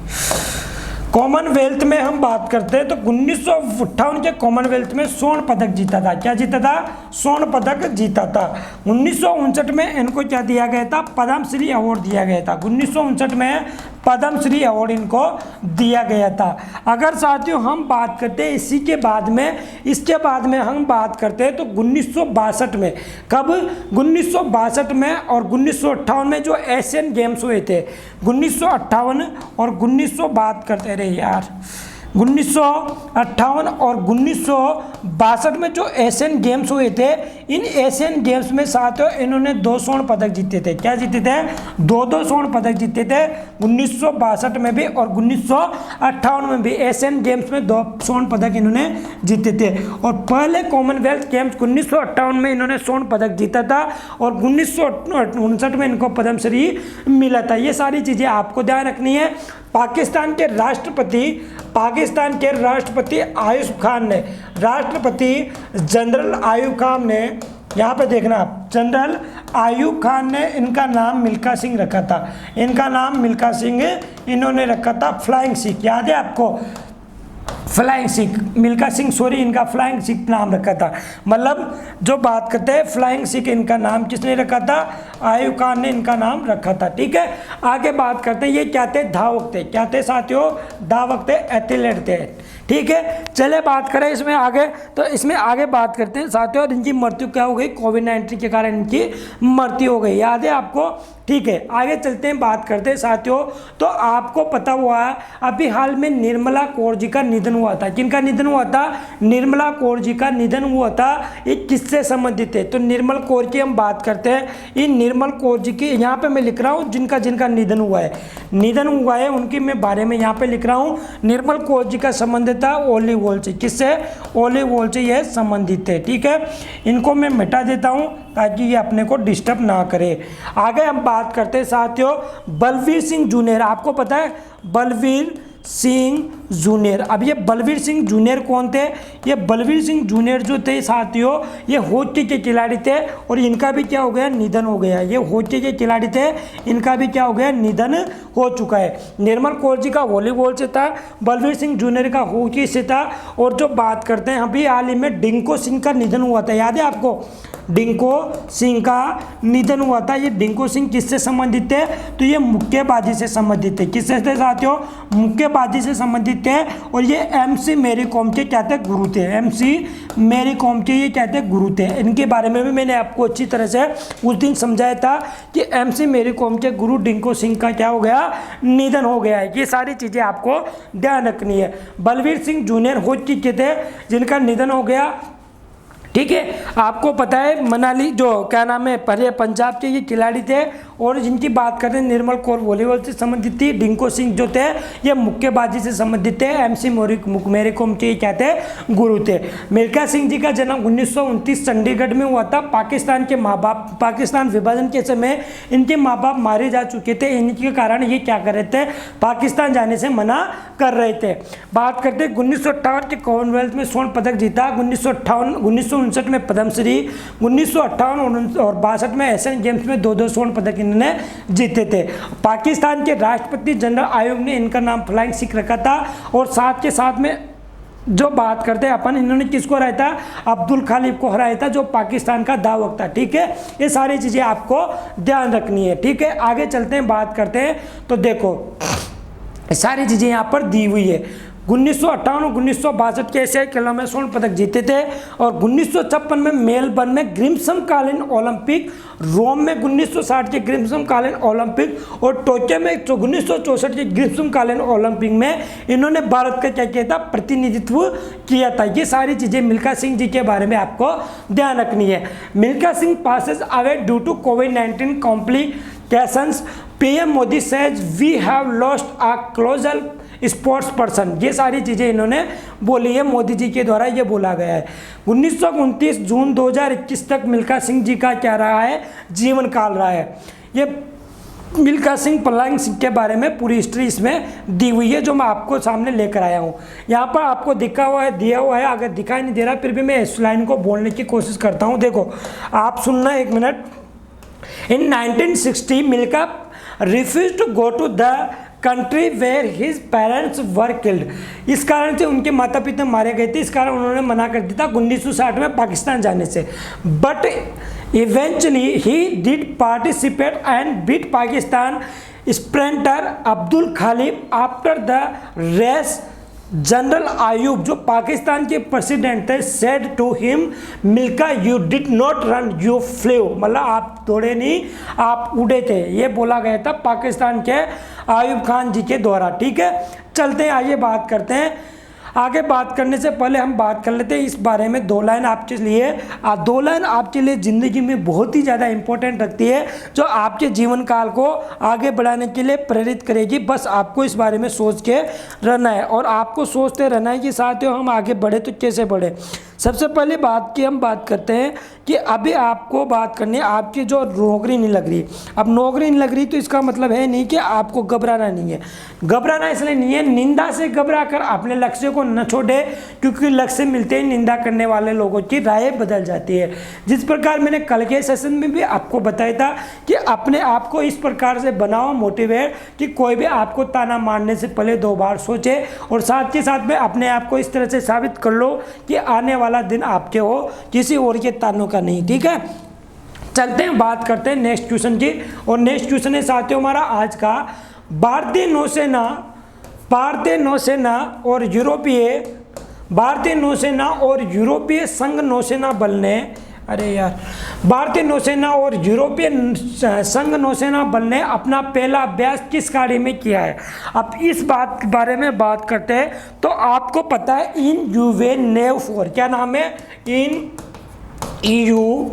कॉमनवेल्थ में हम बात करते हैं तो 1958 के कॉमनवेल्थ में स्वर्ण पदक जीता था। क्या जीता था? स्वर्ण पदक जीता था। 1959 में इनको क्या दिया गया था? पद्मश्री अवार्ड दिया गया था। 1959 में पद्मश्री अवार्ड इनको दिया गया था। अगर साथियों हम बात करते हैं इसके बाद में हम बात करते हैं तो 1962 में, कब? 1962 में और 1958 में जो एशियन गेम्स हुए थे, 1958 और 1900 बात करते रहे यार, 1958 और 1962 में जो एशियन गेम्स हुए थे, इन एशियन गेम्स में साथियों इन्होंने 2 स्वर्ण पदक जीते थे। क्या जीते थे? 2 स्वर्ण पदक जीते थे। 1962 में भी और 1958 में भी एशियन गेम्स में 2 स्वर्ण पदक इन्होंने जीते थे। और पहले कॉमनवेल्थ गेम्स 1958 में इन्होंने स्वर्ण पदक जीता था और 1959 में इनको पद्मश्री मिला था। ये सारी चीज़ें आपको ध्यान रखनी है। पाकिस्तान के राष्ट्रपति आयुब खान ने, राष्ट्रपति जनरल आयुब खान ने, यहाँ पे देखना आप, जनरल आयुब खान ने इनका नाम मिल्खा सिंह रखा था। इनका नाम मिल्खा सिंह इन्होंने रखा था। फ्लाइंग सिख, याद है आपको? फ्लाइंग सिख, मिल्खा सिंह सॉरी, इनका फ्लाइंग सिख नाम रखा था। मतलब जो बात करते हैं फ्लाइंग सिख, इनका नाम किसने रखा था? आयुब खान ने इनका नाम रखा था। ठीक है, आगे बात करते हैं। ये क्या थे? धावक थे। क्या थे साथियों? धावक थे, एथलीट थे। ठीक है, चले बात करें इसमें आगे, तो इसमें आगे बात करते हैं साथियों। और इनकी मृत्यु क्या हो गई? कोविड-19 के कारण इनकी मृत्यु हो गई, याद है आपको? ठीक है, आगे चलते हैं, बात करते हैं साथियों। तो आपको पता हुआ है अभी हाल में निर्मला कौर जी का निधन हुआ था। किनका निधन हुआ था? निर्मला कौर जी का निधन हुआ था। ये किससे संबंधित है? तो निर्मल कौर की हम बात करते हैं। इन निर्मल कौर जी की यहाँ पे मैं लिख रहा हूँ जिनका निधन हुआ है उनकी मैं बारे में यहाँ पे लिख रहा हूँ। निर्मल कौर जी का संबंध था वॉलीबॉल से। किससे? वॉलीबॉल से यह संबंधित है। ठीक है, इनको मैं मिटा देता हूँ ताकि ये अपने को डिस्टर्ब ना करे। आगे हम बात करते हैं साथियों बलवीर सिंह जूनियर। आपको पता है बलवीर सिंह जूनियर? अब ये बलवीर सिंह जूनियर कौन थे? ये बलवीर सिंह जूनियर जो थे साथियों, ये हॉकी के खिलाड़ी थे और इनका भी क्या हो गया? निधन हो गया। ये हॉकी के खिलाड़ी थे, इनका भी क्या हो गया? निधन हो चुका है। निर्मल कौर जी का वॉलीबॉल से था, बलवीर सिंह जूनियर का हॉकी से था। और जो बात करते हैं अभी हाल ही में डिंको सिंह का निधन हुआ था, याद है आपको? डिंको सिंह का निधन हुआ था। ये डिंको सिंह किससे संबंधित थे? तो ये मुक्केबाजी से संबंधित थे। किससे थे साथियों? मुक्केबाजी से संबंधित थे। और ये MC मैरी कॉम के क्या थे? गुरु थे। MC मैरी कॉम के ये क्या थे? गुरु थे। इनके बारे में भी मैंने आपको अच्छी तरह से उस दिन समझाया था कि MC मैरी कॉम के गुरु डिंको सिंह का क्या हो गया? निधन हो गया है। ये सारी चीज़ें आपको ध्यान रखनी है। बलवीर सिंह जूनियर हॉकी के थे जिनका निधन हो गया। ठीक है, आपको पता है मनाली जो क्या नाम है पहले पंजाब के ये खिलाड़ी थे। और जिनकी बात करें निर्मल कौर वॉलीबॉल से संबंधित थी, डिंको सिंह जो थे ये मुक्केबाजी से संबंधित थे, MC मैरी कॉम के क्या थे? गुरु थे। मिल्खा सिंह जी का जन्म 1929 चंडीगढ़ में हुआ था। पाकिस्तान के माँ बाप, पाकिस्तान विभाजन के समय इनके माँ बाप मारे जा चुके थे। इनके कारण ये क्या कर रहे थे? पाकिस्तान जाने से मना कर रहे थे। बात करते 1958 के कॉमनवेल्थ में स्वर्ण पदक जीता। 1959 में पद्मश्री, 1958 और 62 में एशियन गेम्स में 2 स्वर्ण पदक इन्होंने जीते थे। पाकिस्तान के राष्ट्रपति जनरल आयोग ने इनका नाम फ्लाइंग सिख रखा था। और साथ के साथ में जो बात करते हैं अपन, इन्होंने किसको हराया था? अब्दुल खालिब को हराया था जो पाकिस्तान का धावक था। ठीक है, ये सारी चीज़ें आपको ध्यान रखनी है। ठीक है, आगे चलते हैं, बात करते हैं। तो देखो सारी चीज़ें यहाँ पर दी हुई है। 1958 और 1962 के एशियाई खेलों में स्वर्ण पदक जीते थे। और 1956 में मेलबर्न में ग्रीष्मकालीन ओलंपिक, रोम में 1960 के ग्रीष्मकालीन ओलंपिक और टोक्यो में 1964 के ग्रीष्मकालीन ओलंपिक में इन्होंने भारत का क्या किया था? प्रतिनिधित्व किया था। ये सारी चीज़ें मिल्खा सिंह जी के बारे में आपको ध्यान रखनी है। Milkha Singh passes away due to कोविड-19 complications. PM Modi says we have lost a colossal sports person. ये सारी चीज़ें इन्होंने बोली है, मोदी जी के द्वारा ये बोला गया है। 1929 जून 2021 तक मिल्खा सिंह जी का क्या रहा है? जीवन काल रहा है। ये मिल्खा सिंह फ्लाइंग सिख के बारे में पूरी हिस्ट्री इसमें दी हुई है जो मैं आपको सामने लेकर आया हूँ। यहाँ पर आपको दिया हुआ है, अगर दिखाई नहीं दे रहा फिर भी मैं इस लाइन को बोलने की कोशिश करता हूँ। देखो आप सुनना एक मिनट। In 1960 Milkha refused to go to the country where his parents were killed. इस कारण से उनके माता पिता मारे गए थे, इस कारण उन्होंने मना कर दिया था 1960 में पाकिस्तान जाने से। But eventually he did participate and beat Pakistan sprinter Abdul Khalid after the race. General Ayub जो पाकिस्तान के प्रेसिडेंट थे said to him Milkha you did not run you flew, मतलब आप दौड़े नहीं आप उड़े थे, ये बोला गया था पाकिस्तान के आयूब खान जी के द्वारा। ठीक है, चलते हैं आइए बात करते हैं। आगे बात करने से पहले हम बात कर लेते हैं इस बारे में, दो लाइन आपके लिए, दो लाइन आपके लिए ज़िंदगी में बहुत ही ज़्यादा इंपॉर्टेंट रखती है, जो आपके जीवन काल को आगे बढ़ाने के लिए प्रेरित करेगी। बस आपको इस बारे में सोच के रहना है और आपको सोचते रहना है कि साथियों हम आगे बढ़े तो कैसे बढ़े। सबसे पहले बात की हम बात करते हैं कि अभी आपको बात करनी है आपकी जो नौकरी नहीं लग रही। अब नौकरी नहीं लग रही तो इसका मतलब है नहीं कि आपको घबराना नहीं है, घबराना इसलिए नहीं है, निंदा से घबरा कर अपने लक्ष्य को न छोड़े, क्योंकि लक्ष्य मिलते ही निंदा करने वाले लोगों की राय बदल जाती है। जिस प्रकार मैंने कल के सेशन में भी आपको बताया था कि अपने आप को इस प्रकार से बनाओ मोटिवेट कि कोई भी आपको ताना मारने से पहले 2 बार सोचे, और साथ के साथ में अपने आप को इस तरह से साबित कर लो कि आने वाला दिन आपके हो, किसी और के तानों का नहीं। ठीक है, चलते हैं बात करते हैं नेक्स्ट क्वेश्चन की, और नेक्स्ट क्वेश्चन है साथियों हमारा आज का, भारतीय नौसेना और यूरोपीय संघ नौसेना बल ने, भारतीय नौसेना और यूरोपीय संघ नौसेना बल ने अपना पहला अभ्यास किस खाड़ी में किया है। अब इस बात के बारे में बात करते हैं तो आपको पता है इन यूवे नेव 4, क्या नाम है, इन EU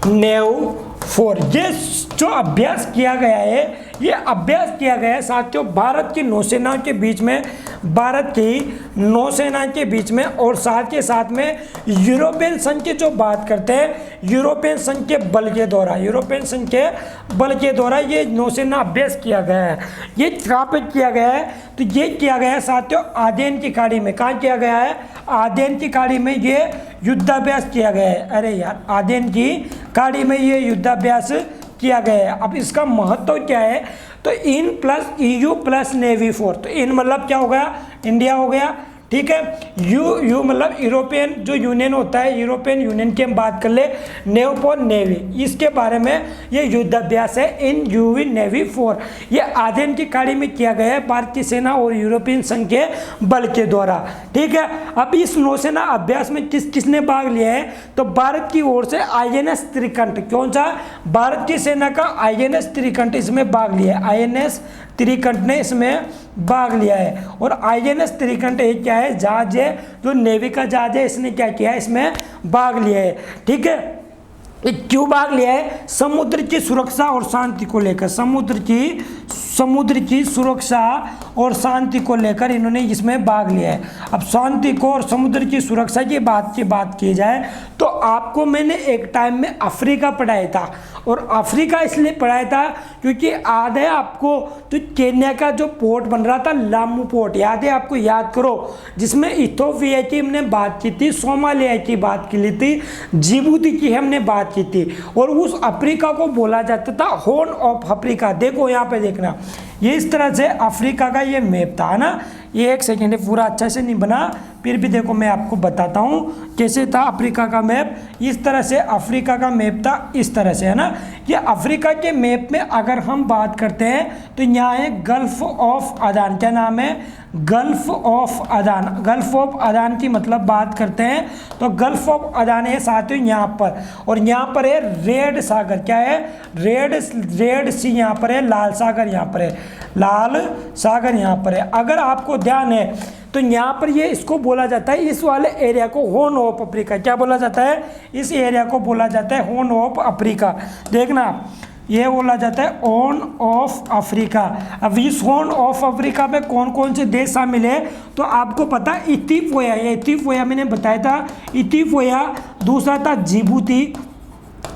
नेव 4, ये जो अभ्यास किया गया है, ये अभ्यास किया गया है साथियों भारत की नौसेना के बीच में, भारत की नौसेना के बीच में, और साथ के साथ में यूरोपियन संघ की जो बात करते हैं, यूरोपियन संघ के बल के द्वारा, यूरोपियन संघ के बल के द्वारा ये नौसेना अभ्यास किया गया है। ये कहाँ पे किया गया है, तो ये किया गया है साथियों आदेन की खाड़ी में। कहाँ किया गया है, आदेन की खाड़ी में ये युद्धाभ्यास किया गया है। आदेन की खाड़ी में ये युद्धाभ्यास किया गया है। अब इसका महत्व क्या है, तो in plus EU plus navy 4, तो इन मतलब क्या हो गया, इंडिया हो गया। ठीक है, यू मतलब यूरोपियन जो यूनियन होता है, यूरोपियन यूनियन की हम बात कर ले, नेव 4 नेवी, इसके बारे में ये युद्धाभ्यास है इन यूवी नेवी 4। ये आदेन की खाड़ी में किया गया है भारतीय सेना और यूरोपियन संघ के बल के द्वारा। ठीक है, अब इस नौसेना अभ्यास में किसने भाग लिया है, तो भारत की ओर से INS त्रिकंठ, कौन सा, भारत की सेना का INS त्रिकंठ इसमें भाग लिया है, INS त्रिकंठ ने इसमें भाग लिया है। और INS त्रिकंठ एक क्या है, जहाज है, जो नेवी का जहाज है, इसने क्या किया है, इसमें भाग लिया है। ठीक है, क्यों भाग लिया है, समुद्र की सुरक्षा और शांति को लेकर, समुद्र की सुरक्षा और शांति को लेकर इन्होंने इसमें भाग लिया है। अब शांति को और समुद्र की सुरक्षा की बात की जाए तो आपको मैंने एक टाइम में अफ्रीका पढ़ाया था, और अफ्रीका इसलिए पढ़ाया था क्योंकि याद है आपको, तो केन्या का जो पोर्ट बन रहा था लामू पोर्ट, याद है आपको, याद करो, जिसमें इथियोपिया की हमने बात की थी, सोमालिया की बात की ली थी, जिबूती की हमने बात की थी, और उस अफ्रीका को बोला जाता था हॉर्न ऑफ अफ्रीका। देखो यहाँ पे देखना, ये इस तरह से अफ्रीका का ये मैप था ना, ये एक सेकेंड है, पूरा अच्छा से नहीं बना, फिर भी देखो मैं आपको बताता हूँ कैसे था अफ्रीका का मैप। इस तरह से अफ्रीका का मैप था, इस तरह से, है ना। ये अफ्रीका के मैप में अगर हम बात करते हैं तो यहाँ है गल्फ ऑफ अदान, क्या नाम है, गल्फ ऑफ अदान। गल्फ ऑफ अदान की मतलब बात करते हैं तो गल्फ ऑफ अदान है साथियों यहाँ पर, और यहाँ पर है रेड सागर, क्या है, रेड सी यहाँ पर है, लाल सागर यहाँ पर है, लाल सागर यहाँ पर है। अगर आपको ध्यान है तो यहाँ पर ये इसको बोला जाता है, इस वाले एरिया को हॉर्न ऑफ अफ्रीका, क्या बोला जाता है, इस एरिया को बोला जाता है हॉर्न ऑफ अफ्रीका। देखना ये बोला जाता है हॉर्न ऑफ अफ्रीका। अब इस हॉर्न ऑफ अफ्रीका में कौन कौन से देश शामिल है, तो आपको पता है इथियोपिया, ये इथियोपिया मैंने बताया था, इथियोपिया, दूसरा था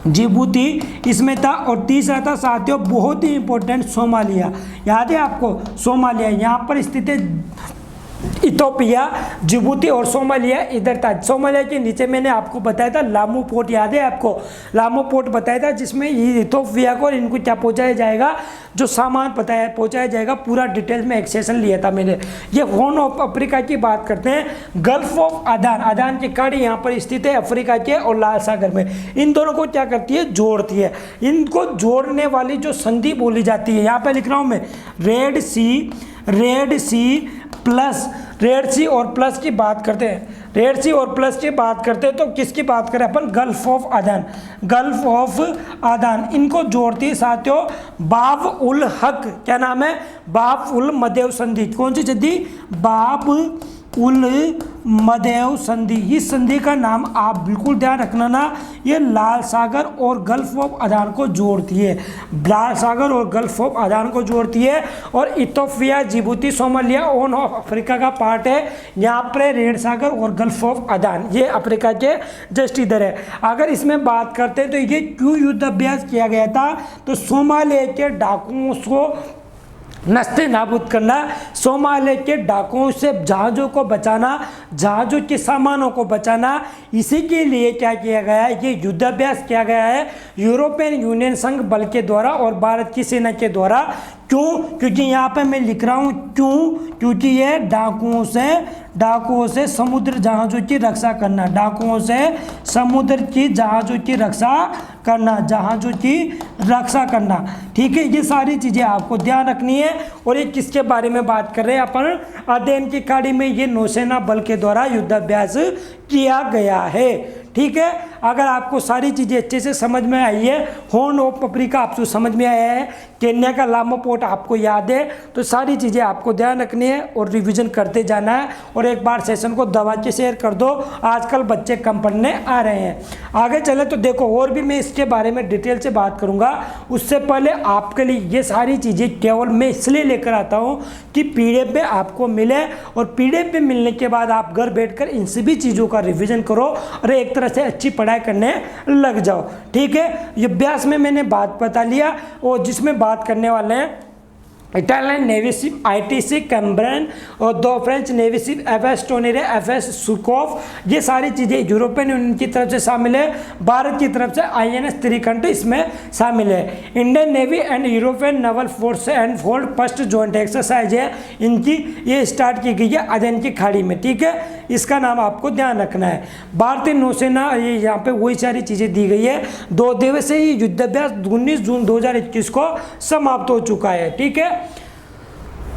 जिबूती इसमें था, और तीसरा था साथियों बहुत ही इंपॉर्टेंट सोमालिया, याद है आपको, सोमालिया यहाँ पर स्थित है, इथोपिया, जिबूती और सोमालिया इधर था। सोमालिया के नीचे मैंने आपको बताया था लामू पोर्ट, याद है आपको, लामू पोर्ट बताया था, जिसमें इथोपिया को इनको क्या पहुंचाया जाएगा, जो सामान पहुंचाया जाएगा, पूरा डिटेल में एक सेशन लिया था मैंने। ये हॉर्न ऑफ अफ्रीका की बात करते हैं, गल्फ ऑफ अदान, अदान की खाड़ी यहाँ पर स्थित है अफ्रीका के और लाल सागर में, इन दोनों को क्या करती है, जोड़ती है। इनको जोड़ने वाली जो संधि बोली जाती है, यहाँ पे लिख रहा हूँ मैं, रेड सी प्लस, रेड सी और प्लस की बात करते हैं, रेड सी और प्लस की बात करते हैं तो किसकी बात करें अपन, गल्फ ऑफ अदान, गल्फ ऑफ अदान, इनको जोड़ती है साथियों बाब उल हक, क्या नाम है, बाब उल मदेव संधि। कौन सी संधि, बाब उल मदेव संधि। इस संधि का नाम आप बिल्कुल ध्यान रखना ना, ये लाल सागर और गल्फ ऑफ अदान को जोड़ती है, लाल सागर और गल्फ ऑफ अदान को जोड़ती है। और Ethiopia, Djibouti, Somalia on off Africa का पार्ट है। यहाँ पर रेड सागर और गल्फ ऑफ अदान ये अफ्रीका के जस्ट इधर है। अगर इसमें बात करते हैं तो ये क्यों युद्ध अभ्यास किया गया था, तो सोमालिया के डाकुओं को नस्ते नाबूद करना, सोमालिया के डाकुओं से जहाज़ों को बचाना, जहाज़ों के सामानों को बचाना, इसी के लिए क्या किया गया है, ये युद्धाभ्यास किया गया है यूरोपियन यूनियन संघ बल के द्वारा और भारत की सेना के द्वारा। क्यों, क्योंकि यहाँ पे मैं लिख रहा हूँ क्यों, क्योंकि ये डाकुओं से समुद्र जहाज़ों की रक्षा करना, डाकुओं से समुद्र की जहाज़ों की रक्षा करना, ठीक है। ये सारी चीज़ें आपको ध्यान रखनी है। और ये किसके बारे में बात कर रहे हैं अपन, अदेन की खाड़ी में ये नौसेना बल के द्वारा युद्धाभ्यास किया गया है, ठीक है। अगर आपको सारी चीज़ें अच्छे से समझ में आई है, हॉर्न ऑफ अफ्रीका आपको समझ में आया है, केन्या का लामो पोर्ट आपको याद है, तो सारी चीज़ें आपको ध्यान रखनी है और रिवीजन करते जाना है। और एक बार सेशन को दबा के शेयर कर दो, आजकल बच्चे कम पढ़ने आ रहे हैं। आगे चले तो देखो, और भी मैं इसके बारे में डिटेल से बात करूँगा। उससे पहले आपके लिए ये सारी चीज़ें केवल मैं इसलिए लेकर आता हूँ कि PDF में आपको मिले, और PDF में मिलने के बाद आप घर बैठकर इन सभी चीज़ों का रिवीजन करो और एक तरह से अच्छी पढ़ाई करने लग जाओ, ठीक है। ये अभ्यास में मैंने बात बता लिया, और जिसमें बात करने वाले हैं इटालियन नेवी शिप ITC कैम्ब्रन और 2 French navy ship FS टोनेरे, FS सुकोव, ये सारी चीज़ें यूरोपियन यूनियन की तरफ से शामिल है। भारत की तरफ से INS त्रिकंठ इसमें शामिल है। Indian navy and European naval force and Ford first joint exercise है इनकी, ये स्टार्ट की गई है अदेन की खाड़ी में, ठीक है। इसका नाम आपको ध्यान रखना है। भारतीय नौसेना, ये यहाँ पे वही सारी चीज़ें दी गई है। 2 दिवसीय युद्धाभ्यास 19 जून 2021 को समाप्त हो चुका है, ठीक है।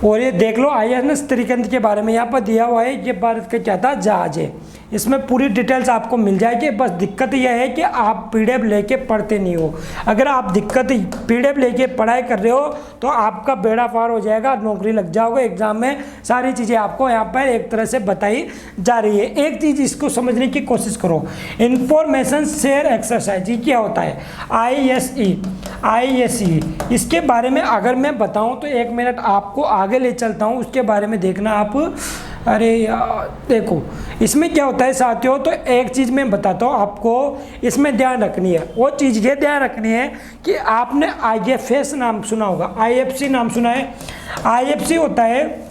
और ये देख लो INS त्रिकंठ के बारे में यहाँ पर दिया हुआ है, ये भारत का क्या था, जहाज है। इसमें पूरी डिटेल्स आपको मिल जाएगी। बस दिक्कत यह है कि आप PDF लेके पढ़ते नहीं हो। अगर आप PDF लेके पढ़ाई कर रहे हो तो आपका बेड़ा पार हो जाएगा, नौकरी लग जाओगे एग्जाम में। सारी चीज़ें आपको यहाँ पर एक तरह से बताई जा रही है। एक चीज़ इसको समझने की कोशिश करो, इंफॉर्मेशन शेयर एक्सरसाइज, ये क्या होता है, ISE, इसके बारे में अगर मैं बताऊँ तो 1 मिनट आपको आगे ले चलता हूँ, उसके बारे में देखना आप। अरे यार देखो, इसमें क्या होता है साथियों, तो एक चीज़ मैं बताता हूँ आपको, इसमें ध्यान रखनी है। वो चीज़ ये ध्यान रखनी है कि आपने IFS नाम सुना होगा, IFC नाम सुना है। IFC होता है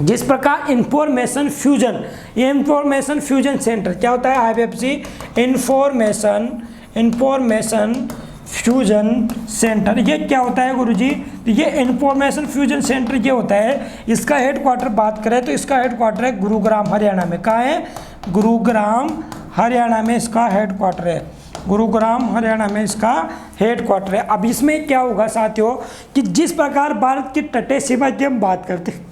जिस प्रकार इंफॉर्मेशन फ्यूजन, ये इंफॉर्मेशन फ्यूजन सेंटर क्या होता है, IFC इंफॉर्मेशन फ्यूजन सेंटर। ये क्या होता है गुरुजी, ये इंफॉर्मेशन फ्यूजन सेंटर ये होता है, इसका हेडक्वार्टर बात करें तो इसका हेडक्वार्टर है गुरुग्राम हरियाणा में। कहाँ है, गुरुग्राम हरियाणा में इसका हेडक्वार्टर है, गुरुग्राम हरियाणा में इसका हेडक्वार्टर है। अब इसमें क्या होगा साथियों कि जिस प्रकार भारत की तटीय सीमा की हम बात करते हैं,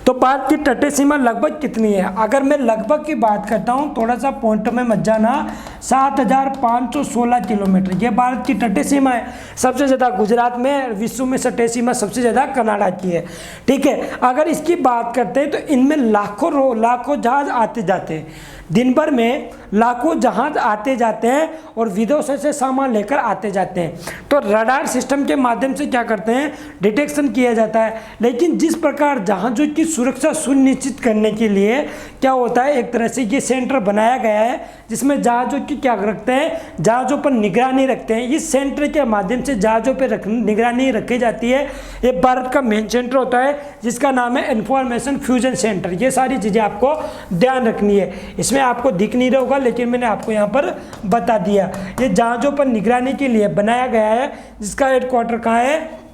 तो भारत की तटीय सीमा लगभग कितनी है, अगर मैं लगभग की बात करता हूँ, थोड़ा सा पॉइंट में मत जाना, 7516 किलोमीटर ये भारत की तटीय सीमा है। सबसे ज़्यादा गुजरात में, विश्व में तटीय सीमा सबसे ज़्यादा कनाडा की है, ठीक है। अगर इसकी बात करते हैं तो इनमें लाखों जहाज आते जाते हैं, दिन भर में लाखों जहाज आते जाते हैं और विदेशों से सामान लेकर आते जाते हैं। तो रडार सिस्टम के माध्यम से क्या करते हैं, डिटेक्शन किया जाता है। लेकिन जिस प्रकार जहाज़ों की सुरक्षा सुनिश्चित करने के लिए क्या होता है, एक तरह से ये सेंटर बनाया गया है जिसमें जहाज़ों की क्या रखते हैं, जहाज़ों पर निगरानी रखते हैं। इस सेंटर के माध्यम से जहाज़ों पर निगरानी रखी जाती है। ये भारत का मेन सेंटर होता है जिसका नाम है इंफॉर्मेशन फ्यूजन सेंटर। ये सारी चीज़ें आपको ध्यान रखनी है। इसमें आपको दिख नहीं रहा होगा लेकिन मैंने आपको यहाँ पर बता दिया। ये जहाज़ों पर निगरानी के लिए बनाया गया है, जिसका हेडक्वार्टर कहाँ है,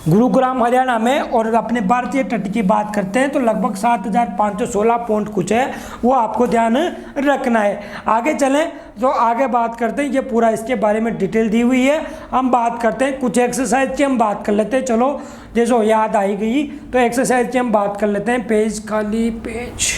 गुरुग्राम हरियाणा में। और अपने भारतीय तट की बात करते हैं तो लगभग 7516 पॉइंट कुछ है, वो आपको ध्यान रखना है। आगे चलें तो आगे बात करते हैं, ये पूरा इसके बारे में डिटेल दी हुई है। हम बात करते हैं कुछ एक्सरसाइज की, हम बात कर लेते हैं। चलो जैसे याद आई गई तो एक्सरसाइज की हम बात कर लेते हैं। पेज खाली पेज,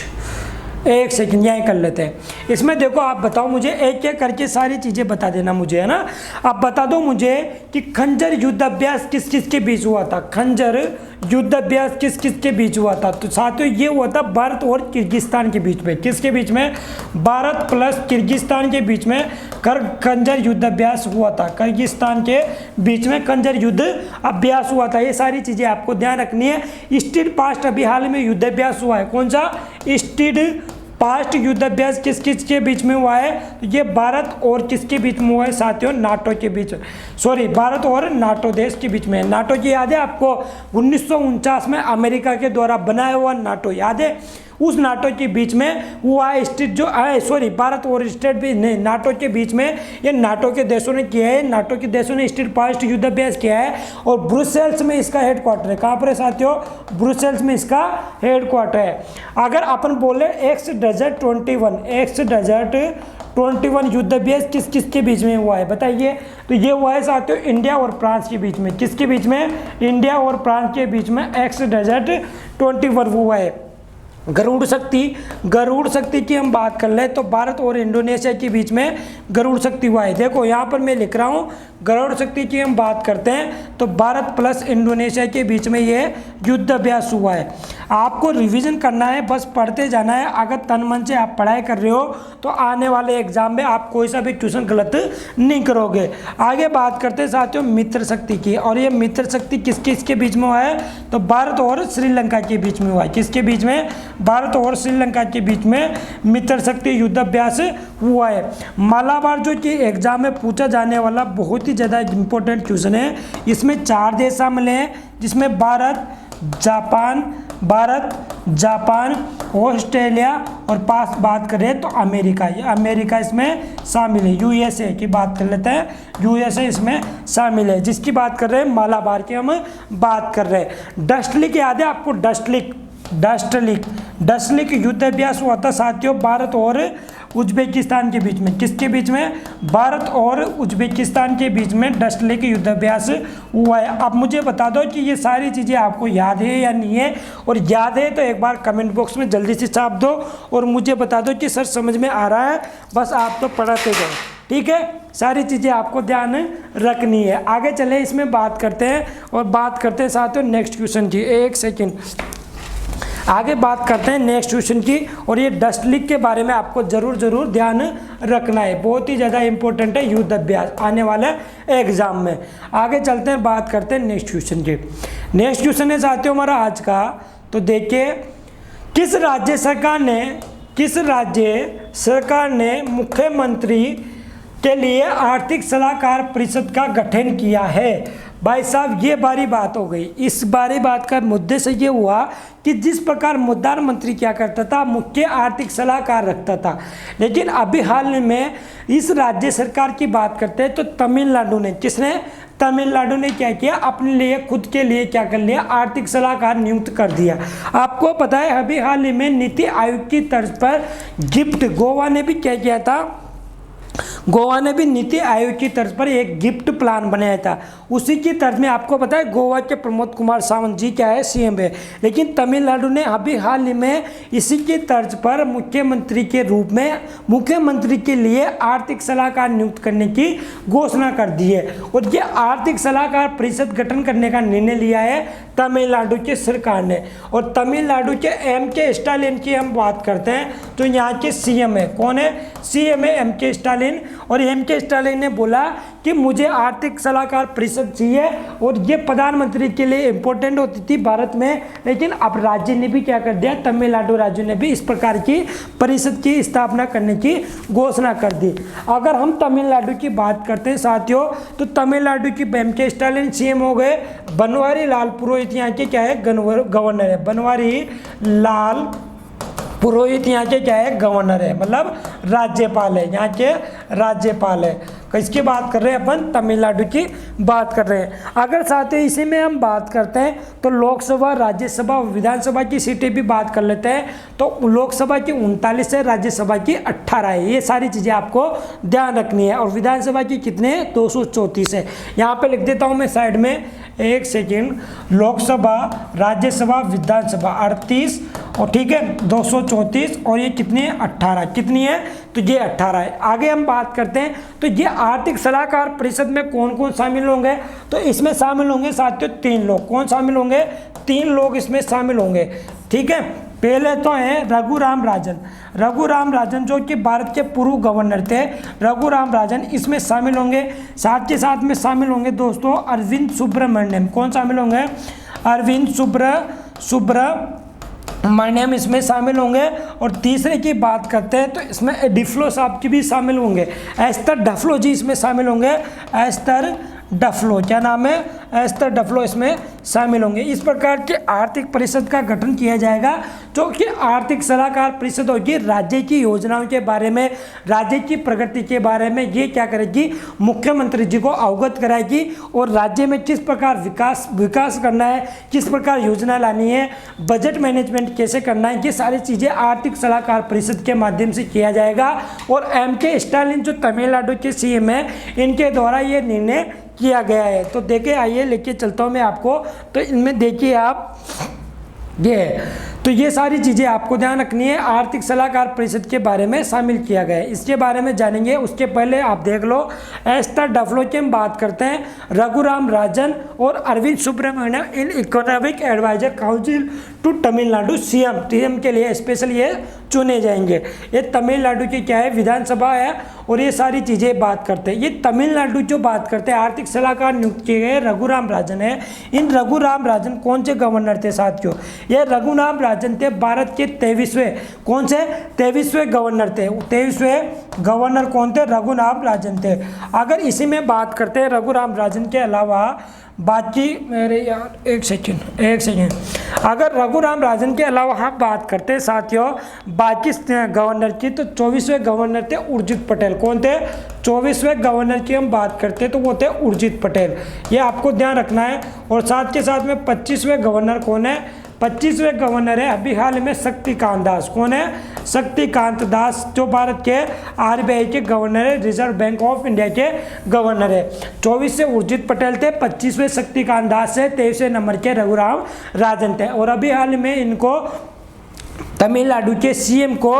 एक सेकंड यहीं कर लेते हैं। इसमें देखो आप बताओ मुझे, एक एक करके सारी चीज़ें बता देना मुझे, है ना। आप बता दो मुझे कि खंजर युद्ध अभ्यास किस किस के बीच हुआ था। खंजर युद्ध अभ्यास किस किस के बीच हुआ था। तो साथियों ये हुआ था भारत और किर्गिस्तान के बीच में। किसके बीच में, भारत प्लस किर्गिस्तान के बीच में खंजर युद्ध अभ्यास हुआ था। किर्गिस्तान के बीच में खंजर युद्ध अभ्यास हुआ था। ये सारी चीज़ें आपको ध्यान रखनी है। स्टीड पास्ट अभी हाल में युद्ध अभ्यास हुआ है। कौन सा, स्टीड पास्ट युद्ध अभ्यास किस किस के बीच में हुआ है, ये भारत और किसके बीच में हुआ है साथियों, नाटो के बीच, सॉरी भारत और नाटो देश के बीच में। नाटो की याद है आपको, 1949 में अमेरिका के द्वारा बनाया हुआ नाटो याद है। उस नाटो के बीच में हुआ स्टेट जो सॉरी भारत और स्टेट भी नहीं, नाटो के बीच में ये नाटो के देशों ने किया है। नाटो के देशों ने स्टेट पास्ट युद्ध अभ्यास किया है और ब्रुसेल्स में इसका हेडक्वार्टर है। कहाँ पर है साथियों, ब्रुसेल्स में इसका हेडक्वार्टर है। अगर अपन बोले एक्स डेजर्ट 21 युद्ध अभ्यास किस किस के बीच में हुआ है बताइए। तो ये हुआ है साथियों इंडिया और फ्रांस के बीच में। किसके बीच में, इंडिया और फ्रांस के बीच में एक्स डेजर्ट 21 हुआ है। गरुड़ शक्ति की हम बात कर ले तो भारत और इंडोनेशिया के बीच में गरुड़ शक्ति हुआ है। देखो यहाँ पर मैं लिख रहा हूँ, गरुड़ शक्ति की हम बात करते हैं तो भारत प्लस इंडोनेशिया के बीच में ये युद्ध अभ्यास हुआ है। आपको रिवीजन करना है, बस पढ़ते जाना है। अगर तन मन से आप पढ़ाई कर रहे हो तो आने वाले एग्जाम में आप कोई सा भी क्वेश्चन गलत नहीं करोगे। आगे बात करते हैं साथियों मित्र शक्ति की, और ये मित्र शक्ति किस किस के बीच में हुआ है तो भारत और श्रीलंका के बीच में हुआ है। किसके बीच में, भारत और श्रीलंका के बीच में मित्र शक्ति युद्ध अभ्यास हुआ है। मालाबार जो कि एग्जाम में पूछा जाने वाला बहुत ही ज़्यादा इंपॉर्टेंट क्वेश्चन है। इसमें 4 देश शामिल हैं जिसमें भारत, जापान, ऑस्ट्रेलिया और पास बात करें तो अमेरिका। ये अमेरिका इसमें शामिल है। यूएसए की बात कर लेते हैं, यूएसए इसमें शामिल है। जिसकी बात कर रहे हैं मालाबार की हम बात कर रहे हैं। डस्टलिक याद है आपको, डस्टलिक युद्ध अभ्यास हुआ था साथियों भारत और उज्बेकिस्तान के बीच में। किसके बीच में, भारत और उज्बेकिस्तान के बीच में डस्टलिक युद्ध अभ्यास हुआ है। अब मुझे बता दो कि ये सारी चीज़ें आपको याद है या नहीं है, और याद है तो एक बार कमेंट बॉक्स में जल्दी से छाप दो और मुझे बता दो कि सर समझ में आ रहा है। बस आप तो पढ़ाते जाओ, ठीक है। सारी चीज़ें आपको ध्यान रखनी है। आगे चले इसमें बात करते हैं और बात करते हैं साथियों नेक्स्ट क्वेश्चन की। एक सेकेंड, आगे बात करते हैं नेक्स्ट क्वेश्चन की। और ये डस्टलिक के बारे में आपको जरूर ध्यान रखना है, बहुत ही ज़्यादा इंपॉर्टेंट है युद्ध अभ्यास आने वाले एग्जाम में। आगे चलते हैं, बात करते हैं नेक्स्ट क्वेश्चन की। नेक्स्ट क्वेश्चन है साथियों हमारा आज का, तो देखिए किस राज्य सरकार ने मुख्यमंत्री के लिए आर्थिक सलाहकार परिषद का गठन किया है। भाई साहब ये बारी बात हो गई। इस बारी बात का मुद्दे से ये हुआ कि जिस प्रकार प्रधानमंत्री क्या करता था, मुख्य आर्थिक सलाहकार रखता था, लेकिन अभी हाल में इस राज्य सरकार की बात करते हैं तो तमिलनाडु ने, तमिलनाडु ने क्या किया, अपने लिए खुद के लिए क्या कर लिया, आर्थिक सलाहकार नियुक्त कर दिया। आपको पता है अभी हाल ही में नीति आयोग की तर्ज पर गिफ्ट, गोवा ने भी क्या किया था, गोवा ने भी नीति आयोग की तर्ज पर एक गिफ्ट प्लान बनाया था। उसी की तर्ज में आपको पता है गोवा के प्रमोद कुमार सावंत जी क्या है, सीएम है। लेकिन तमिलनाडु ने अभी हाल ही में इसी की तर्ज पर मुख्यमंत्री के रूप में मुख्यमंत्री के लिए आर्थिक सलाहकार नियुक्त करने की घोषणा कर दी है। और ये आर्थिक सलाहकार परिषद गठन करने का निर्णय लिया है तमिलनाडु की सरकार ने। और तमिलनाडु के एम.के. स्टालिन की हम बात करते हैं तो यहाँ के सीएम है, कौन है, सीएम है एम.के. स्टालिन। और एम.के. स्टालिन ने बोला कि मुझे आर्थिक सलाहकार परिषद चाहिए, और ये प्रधानमंत्री के लिए इंपॉर्टेंट होती थी भारत में, लेकिन अब राज्य ने भी क्या कर दिया, तमिलनाडु राज्य ने भी इस प्रकार की परिषद की स्थापना करने की घोषणा कर दी। अगर हम तमिलनाडु की बात करते हैं साथियों, तो तमिलनाडु की एम.के. स्टालिन सीएम हो गए, बनवारी लाल पुरोहित यहाँ के क्या है, गवर्नर है। बनवारी लाल पुरोहित यहाँ के क्या है, गवर्नर है, मतलब राज्यपाल है, यहाँ के राज्यपाल है। किसकी बात कर रहे हैं अपन, तमिलनाडु की बात कर रहे हैं। अगर साथ ही इसी में हम बात करते हैं तो लोकसभा, राज्यसभा, विधानसभा की सीटें भी बात कर लेते हैं। तो लोकसभा की 39 है, राज्यसभा की 18 है, ये सारी चीज़ें आपको ध्यान रखनी है। और विधानसभा की कितने, 234 है। यहाँ पे लिख देता हूँ मैं साइड में, एक सेकेंड। लोकसभा, राज्यसभा, विधानसभा 38, और ठीक है 234, और ये कितनी है, 18। कितनी है, तो ये 18 है। आगे हम बात करते हैं तो ये आर्थिक सलाहकार परिषद में कौन कौन शामिल होंगे, तो इसमें शामिल होंगे साथियों 3 लोग। कौन शामिल होंगे, 3 लोग इसमें शामिल होंगे, ठीक है। पहले तो है रघुराम राजन। रघुराम राजन जो कि भारत के पूर्व गवर्नर थे, रघुराम राजन इसमें शामिल होंगे। साथ के साथ में शामिल होंगे दोस्तों अरविंद सुब्रमण्यम। कौन शामिल होंगे, अरविंद सुब्रमण्यम इसमें शामिल होंगे। और तीसरे की बात करते हैं तो इसमें डिफ्लो साहब की भी शामिल होंगे, एस्तर डफलो जी इसमें शामिल होंगे, एस्तर डफलो, क्या नाम है, एस्तर डफलो इसमें शामिल होंगे। इस प्रकार के आर्थिक परिषद का गठन किया जाएगा, जो कि आर्थिक सलाहकार परिषद होगी। राज्य की योजनाओं के बारे में, राज्य की प्रगति के बारे में ये क्या करेगी, मुख्यमंत्री जी को अवगत कराएगी, और राज्य में किस प्रकार विकास करना है, किस प्रकार योजना लानी है, बजट मैनेजमेंट कैसे करना है, ये सारी चीज़ें आर्थिक सलाहकार परिषद के माध्यम से किया जाएगा। और एम.के. स्टालिन जो तमिलनाडु के सीएम है, इनके द्वारा ये निर्णय किया गया है। तो देखिए, आइए लेके चलता हूँ मैं आपको। तो इनमें देखिए आप, ये है तो ये सारी चीज़ें आपको ध्यान रखनी है, आर्थिक सलाहकार परिषद के बारे में शामिल किया गया है। इसके बारे में जानेंगे, उसके पहले आप देख लो एस्तर डफलो की हम बात करते हैं। रघुराम राजन और Arvind Subramanian in economic advisor council to Tamil Nadu CM के लिए स्पेशल ये चुने जाएंगे। ये तमिलनाडु की क्या है, विधानसभा है, और ये सारी चीज़ें बात करते हैं। ये तमिलनाडु जो बात करते हैं, आर्थिक सलाहकार नियुक्त किए गए रघुराम राजन है। इन रघुराम राजन कौन से गवर्नर थे साथियों, ये रघुराम राजन थे भारत के 23वें, कौन से 23वें गवर्नर थे। 23वें गवर्नर कौन थे, रघुराम राजन थे। अगर इसी में बात करते हैं रघुराम राजन के अलावा बाकी, मेरे यार एक सेकेंड, अगर रघुराम राजन के अलावा हम बात करते हैं साथियों बाकी गवर्नर की, तो 24वें गवर्नर थे उर्जित पटेल। कौन थे, 24वें गवर्नर की हम बात करते हैं तो वो थे उर्जित पटेल, ये आपको ध्यान रखना है। और साथ के साथ में 25वें गवर्नर कौन है, 25वें गवर्नर है अभी हाल में शक्तिकांत दास। कौन है, शक्तिकांत दास, जो भारत के आरबीआई के गवर्नर है, रिजर्व बैंक ऑफ इंडिया के गवर्नर है। 24 से उर्जित पटेल थे, 25वें शक्तिकांत दास है, 23वें नंबर के रघुराम राजन थे। और अभी हाल में इनको तमिलनाडु के सीएम को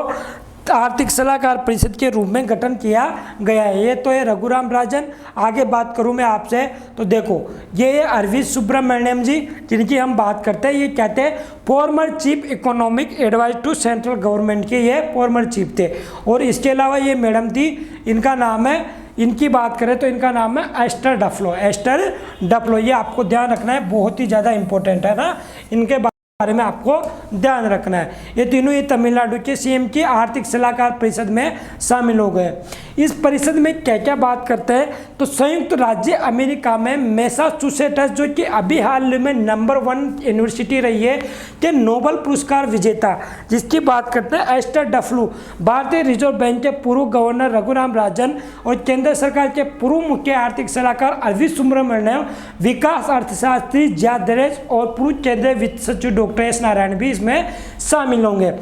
आर्थिक सलाहकार परिषद के रूप में गठन किया गया है। ये तो है रघुराम राजन। आगे बात करूं मैं आपसे तो देखो, ये अरविंद सुब्रमण्यम जी जिनकी हम बात करते हैं, ये कहते हैं former chief economic advisor to central government के ये फॉर्मर चीफ थे। और इसके अलावा ये मैडम थी, इनका नाम है, इनकी बात करें तो इनका नाम है एस्तर डफलो। एस्तर डफलो, ये आपको ध्यान रखना है, बहुत ही ज़्यादा इंपॉर्टेंट है ना, इनके बारे में आपको ध्यान रखना है। ये तीनों ये तमिलनाडु के सीएम की आर्थिक सलाहकार परिषद में शामिल हो गए। इस परिषद में क्या क्या बात करते हैं, तो संयुक्त राज्य अमेरिका में मैसाचुसेट्स जो कि अभी हाल में नंबर 1 यूनिवर्सिटी रही है के नोबेल पुरस्कार विजेता, जिसकी बात करते हैं एस्टर डफलो, भारतीय रिजर्व बैंक के पूर्व गवर्नर रघुराम राजन और केंद्र सरकार के पूर्व मुख्य आर्थिक सलाहकार अरविंद सुब्रमण्यम, विकास अर्थशास्त्री ज्यादरेज और पूर्व केंद्रीय वित्त सचिव डॉक्टर एस नारायण भी इसमें शामिल होंगे।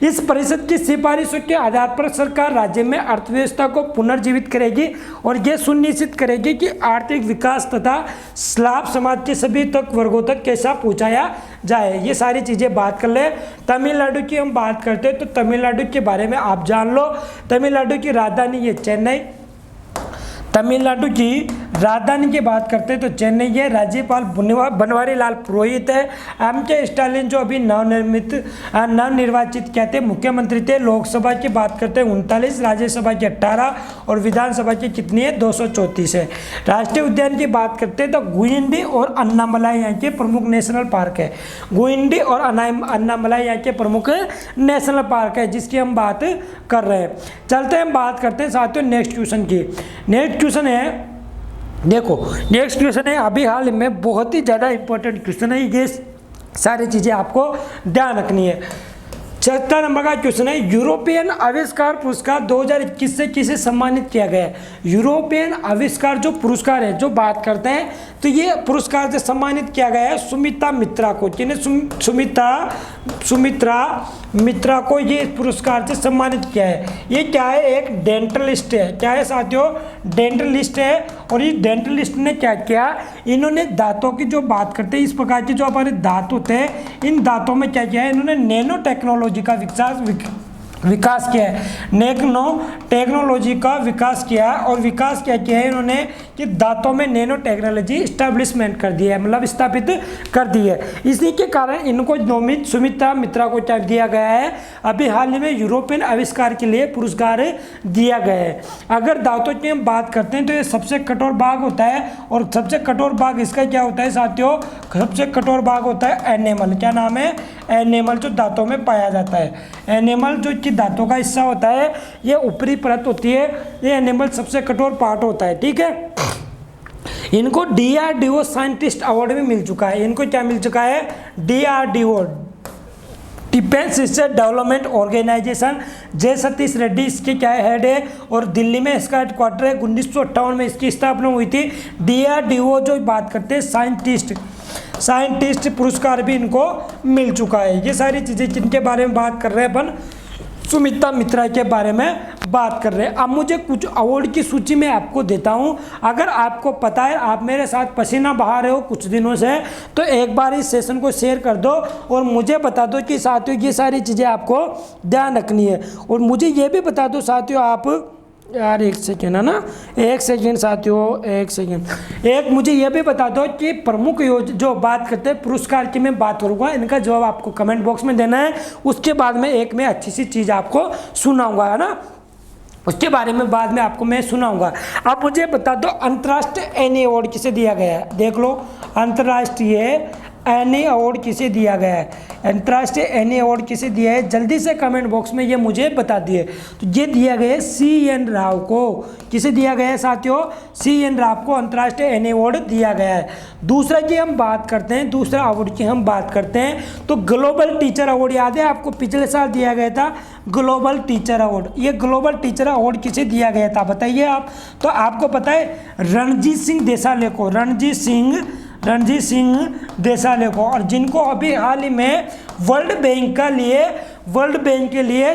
इस परिषद की सिफारिशों के आधार पर सरकार राज्य में अर्थव्यवस्था को पुनर्जीवित करेगी और यह सुनिश्चित करेगी कि आर्थिक विकास तथा लाभ समाज के सभी वर्गों तक कैसा पहुंचाया जाए। ये सारी चीज़ें बात कर ले। तमिलनाडु की हम बात करते हैं तो तमिलनाडु के बारे में आप जान लो। तमिलनाडु की राजधानी ये चेन्नई, तमिलनाडु की राजधानी की बात करते हैं तो चेन्नई है, राज्यपाल बनवारी लाल पुरोहित है, एम.के. स्टालिन जो अभी नवनिर्वाचित क्या थे, मुख्यमंत्री थे। लोकसभा की बात करते हैं 39, राज्यसभा की 18 और विधानसभा की कितनी है 234 है। राष्ट्रीय उद्यान की बात करते हैं तो गुइंडी और अन्नामलाई यहाँ के प्रमुख नेशनल पार्क है। गुइंडी और अन्नामलाई यहाँ के प्रमुख नेशनल पार्क है जिसकी हम बात कर रहे हैं। चलते हैं बात करते हैं साथियों नेक्स्ट क्वेश्चन की। नेक्स्ट क्वेश्चन है, देखो नेक्स्ट क्वेश्चन है अभी हाल में बहुत ही ज़्यादा इंपॉर्टेंट क्वेश्चन है, ये सारी चीज़ें आपको ध्यान रखनी है। 76 नंबर का क्वेश्चन है, यूरोपियन आविष्कार पुरस्कार 2021 से किसे सम्मानित किया गया है। यूरोपियन आविष्कार जो पुरस्कार है जो बात करते हैं तो ये पुरस्कार से सम्मानित किया गया है सुमित्रा मित्रा को। जिन्हें सुमित्रा मित्रा को ये पुरस्कार से सम्मानित किया है। ये क्या है, एक डेंटलिस्ट है। क्या है साथियों, डेंटलिस्ट है। और ये डेंटलिस्ट ने क्या किया, इन्होंने दांतों की जो बात करते हैं, इस प्रकार के जो हमारे दांत होते हैं, इन दांतों में क्या किया है, इन्होंने नैनो टेक्नोलॉजी का विकास किया है। नैनो टेक्नोलॉजी का विकास किया और विकास क्या किया है इन्होंने कि दांतों में नैनो टेक्नोलॉजी इस्टेब्लिशमेंट कर दी है, मतलब स्थापित कर दी है। इसी के कारण इनको नोमित सुमित्रा मित्रा को क्या दिया गया है, अभी हाल ही में यूरोपियन आविष्कार के लिए पुरस्कार दिया गया है। अगर दांतों की हम बात करते हैं तो ये सबसे कठोर भाग होता है और सबसे कठोर भाग इसका क्या होता है साथियों, सबसे कठोर भाग होता है एनेमल। क्या नाम है, एनेमल, जो दांतों में पाया जाता है। एनेमल जो कि दांतों का हिस्सा होता है, ये ऊपरी परत होती है, ये एनेमल सबसे कठोर पार्ट होता है। ठीक है, इनको DRDO साइंटिस्ट अवार्ड भी मिल चुका है। इनको क्या मिल चुका है, DRDO defence research development organisation. जय सतीश रेड्डी इसके क्या हेड है और दिल्ली में इसका हेडक्वार्टर है। 1958 में इसकी स्थापना हुई थी। DRDO जो बात करते हैं साइंटिस्ट पुरस्कार भी इनको मिल चुका है। ये सारी चीज़ें जिनके बारे में बात कर रहे हैं अपन, सुमित्रा मित्रा के बारे में बात कर रहे हैं। अब मुझे कुछ अवार्ड की सूची में आपको देता हूं। अगर आपको पता है, आप मेरे साथ पसीना बहा रहे हो कुछ दिनों से, तो एक बार इस सेशन को शेयर कर दो और मुझे बता दो कि साथियों ये सारी चीज़ें आपको ध्यान रखनी है। और मुझे ये भी बता दो साथियों, आप यार एक सेकेंड है ना, एक सेकेंड साथियों, एक सेकेंड, एक मुझे ये भी बता दो कि प्रमुख जो बात करते हैं पुरस्कार की मैं बात करूँगा, इनका जवाब आपको कमेंट बॉक्स में देना है। उसके बाद में एक मैं अच्छी सी चीज़ आपको सुनाऊंगा, है ना, उसके बारे में बाद में आपको मैं सुनाऊंगा। आप मुझे बता दो अंतर्राष्ट्रीय एनी अवार्ड किसे दिया गया है। देख लो, अंतर्राष्ट्रीय एनी अवार्ड किसे दिया गया है, अंतर्राष्ट्रीय एनी अवार्ड किसे दिया है, जल्दी से कमेंट बॉक्स में ये मुझे बता दिए। तो ये दिया गया है CN राव को। किसे दिया गया है साथियों, CN राव को अंतर्राष्ट्रीय एनी अवार्ड दिया गया है। दूसरा की हम बात करते हैं, दूसरा अवार्ड की हम बात करते हैं तो ग्लोबल टीचर अवार्ड याद है आपको, पिछले साल दिया गया था ग्लोबल टीचर अवार्ड। ये ग्लोबल टीचर अवार्ड किसे दिया गया था बताइए आप। तो आपको पता है रणजीत सिंह देसाले को, रणजीत सिंह देसाले को, और जिनको अभी हाल ही में वर्ल्ड बैंक के लिए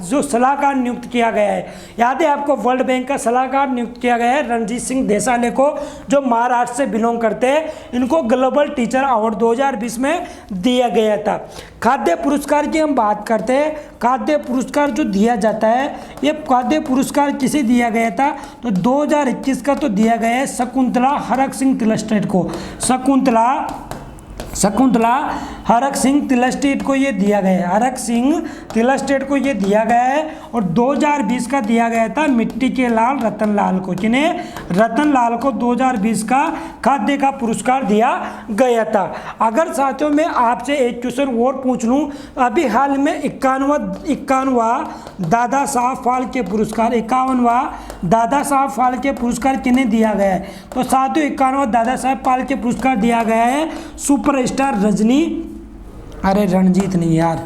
जो सलाहकार नियुक्त किया गया है, याद है आपको, वर्ल्ड बैंक का सलाहकार नियुक्त किया गया है रणजीत सिंह देसाले को, जो महाराष्ट्र से बिलोंग करते हैं। इनको ग्लोबल टीचर अवार्ड 2020 में दिया गया था। खाद्य पुरस्कार की हम बात करते हैं, खाद्य पुरस्कार जो दिया जाता है, ये खाद्य पुरस्कार किसे दिया गया था, तो 2021 का तो दिया गया है शकुंतला हरक सिंह तिलस्टेट को। शकुंतला हरक सिंह तिलस्टेट को ये दिया गया है, हरक सिंह तिलस्टेट को ये दिया गया है। और 2020 का दिया गया था मिट्टी के लाल रतन लाल को। किन्हें, रतन लाल को 2020 का खाद्य का पुरस्कार दिया गया था। अगर साथियों मैं आपसे एक क्वेश्चन और पूछ लूँ, अभी हाल में 51वां दादा साहब फाल्के पुरस्कार, 51वां दादा साहब फाल्के पुरस्कार किन्हें दिया गया है, तो साथियों 51वां दादा साहब फाल्के पुरस्कार दिया गया है सुपरस्टार रणजीत नहीं यार,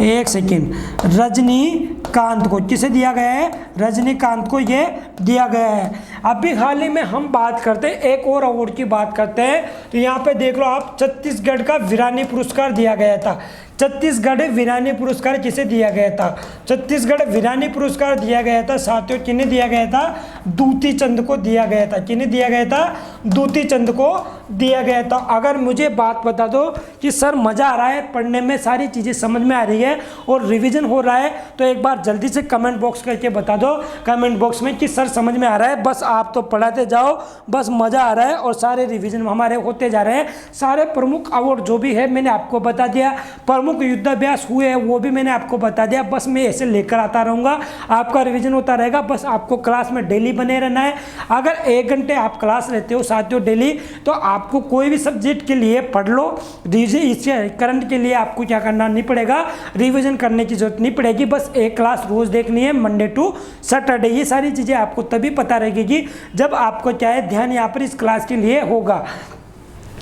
एक सेकेंड, रजनीकांत को। किसे दिया गया है, रजनीकांत को ये दिया गया है। अभी हाल ही में हम बात करते हैं एक और अवार्ड की बात करते हैं, तो यहाँ पे देख लो आप, छत्तीसगढ़ का वीरानी पुरस्कार दिया गया था। छत्तीसगढ़ वीरानी पुरस्कार किसे दिया गया था, छत्तीसगढ़ वीरानी पुरस्कार दिया गया था साथियों, किन्हें दिया गया था, दूती चंद को दिया गया था। किन्हें दिया गया था? दूती चंद को दिया गया था। अगर मुझे बात बता दो कि सर मज़ा आ रहा है पढ़ने में, सारी चीज़ें समझ में आ रही है और रिवीजन हो रहा है, तो एक बार जल्दी से कमेंट बॉक्स करके बता दो कमेंट बॉक्स में कि सर समझ में आ रहा है, बस आप तो पढ़ाते जाओ, बस मज़ा आ रहा है और सारे रिवीजन हमारे होते जा रहे हैं। सारे प्रमुख अवार्ड जो भी है मैंने आपको बता दिया, प्रमुख युद्धाभ्यास हुए हैं वो भी मैंने आपको बता दिया। बस मैं ऐसे लेकर आता रहूँगा, आपका रिवीजन होता रहेगा, बस आपको क्लास में डेली बने रहना है। अगर 1 घंटे आप क्लास लेते हो साथियों डेली, तो आपको कोई भी सब्जेक्ट के लिए पढ़ लो, इसके करंट के लिए आपको क्या करना नहीं पड़ेगा, रिवीजन करने की जरूरत नहीं पड़ेगी। बस एक क्लास रोज देखनी है, मंडे टू सैटरडे। ये सारी चीज़ें आपको तभी पता रहेगी जब आपको क्या है ध्यान यहाँ पर इस क्लास के लिए होगा।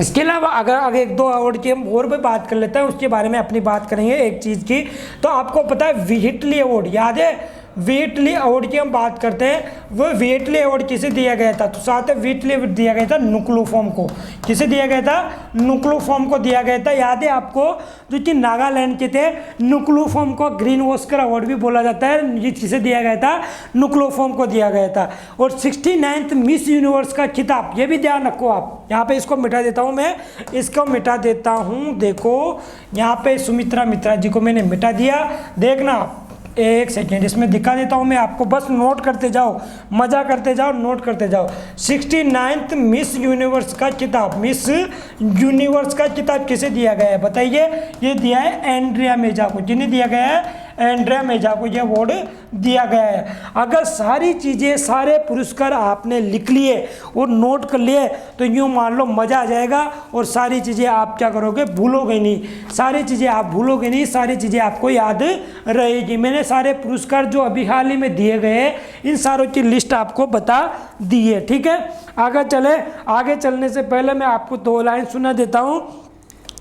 इसके अलावा अगर 1-2 अवार्ड की हम और भी बात कर लेते हैं, उसके बारे में अपनी बात करेंगे एक चीज़ की। तो आपको पता है व्हिटली अवार्ड याद है? व्हिटली अवार्ड की हम बात करते हैं, वो व्हिटली अवार्ड किसे दिया गया था? तो साथ में व्हिटली अवार्ड दिया गया था नुक्लोफॉर्म को। किसे दिया गया था? नुक्लोफॉर्म को दिया गया था। याद है आपको? जो कि नागालैंड के थे, नुक्लोफॉर्म को ग्रीन ऑस्कर अवार्ड भी बोला जाता है। ये किसे दिया गया था? नुक्लोफॉर्म को दिया गया था। और 69th मिस यूनिवर्स का खिताब, ये भी ध्यान रखो आप। यहाँ पे इसको मिटा देता हूँ, मैं इसको मिटा देता हूँ। देखो यहाँ पे सुमित्रा मित्रा जी को मैंने मिटा दिया, देखना एक सेकेंड इसमें दिखा देता हूँ मैं आपको, बस नोट करते जाओ, मज़ा करते जाओ, नोट करते जाओ। 69th मिस यूनिवर्स का खिताब, मिस यूनिवर्स का खिताब किसे दिया गया है बताइए? ये दिया है एंड्रिया मेजा को। जिन्हें दिया गया है? एंड्रिया मेजा को ये अवार्ड दिया गया है। अगर सारी चीज़ें, सारे पुरस्कार आपने लिख लिए और नोट कर लिए तो यूँ मान लो मज़ा आ जाएगा और सारी चीज़ें आप क्या करोगे? भूलोगे नहीं, सारी चीज़ें आप भूलोगे नहीं, सारी चीज़ें आपको याद रहेगी। मैंने सारे पुरस्कार जो अभी हाल ही में दिए गए इन सारों की लिस्ट आपको बता दी है, ठीक है? आगे चले, आगे चलने से पहले मैं आपको 2 लाइन सुना देता हूँ,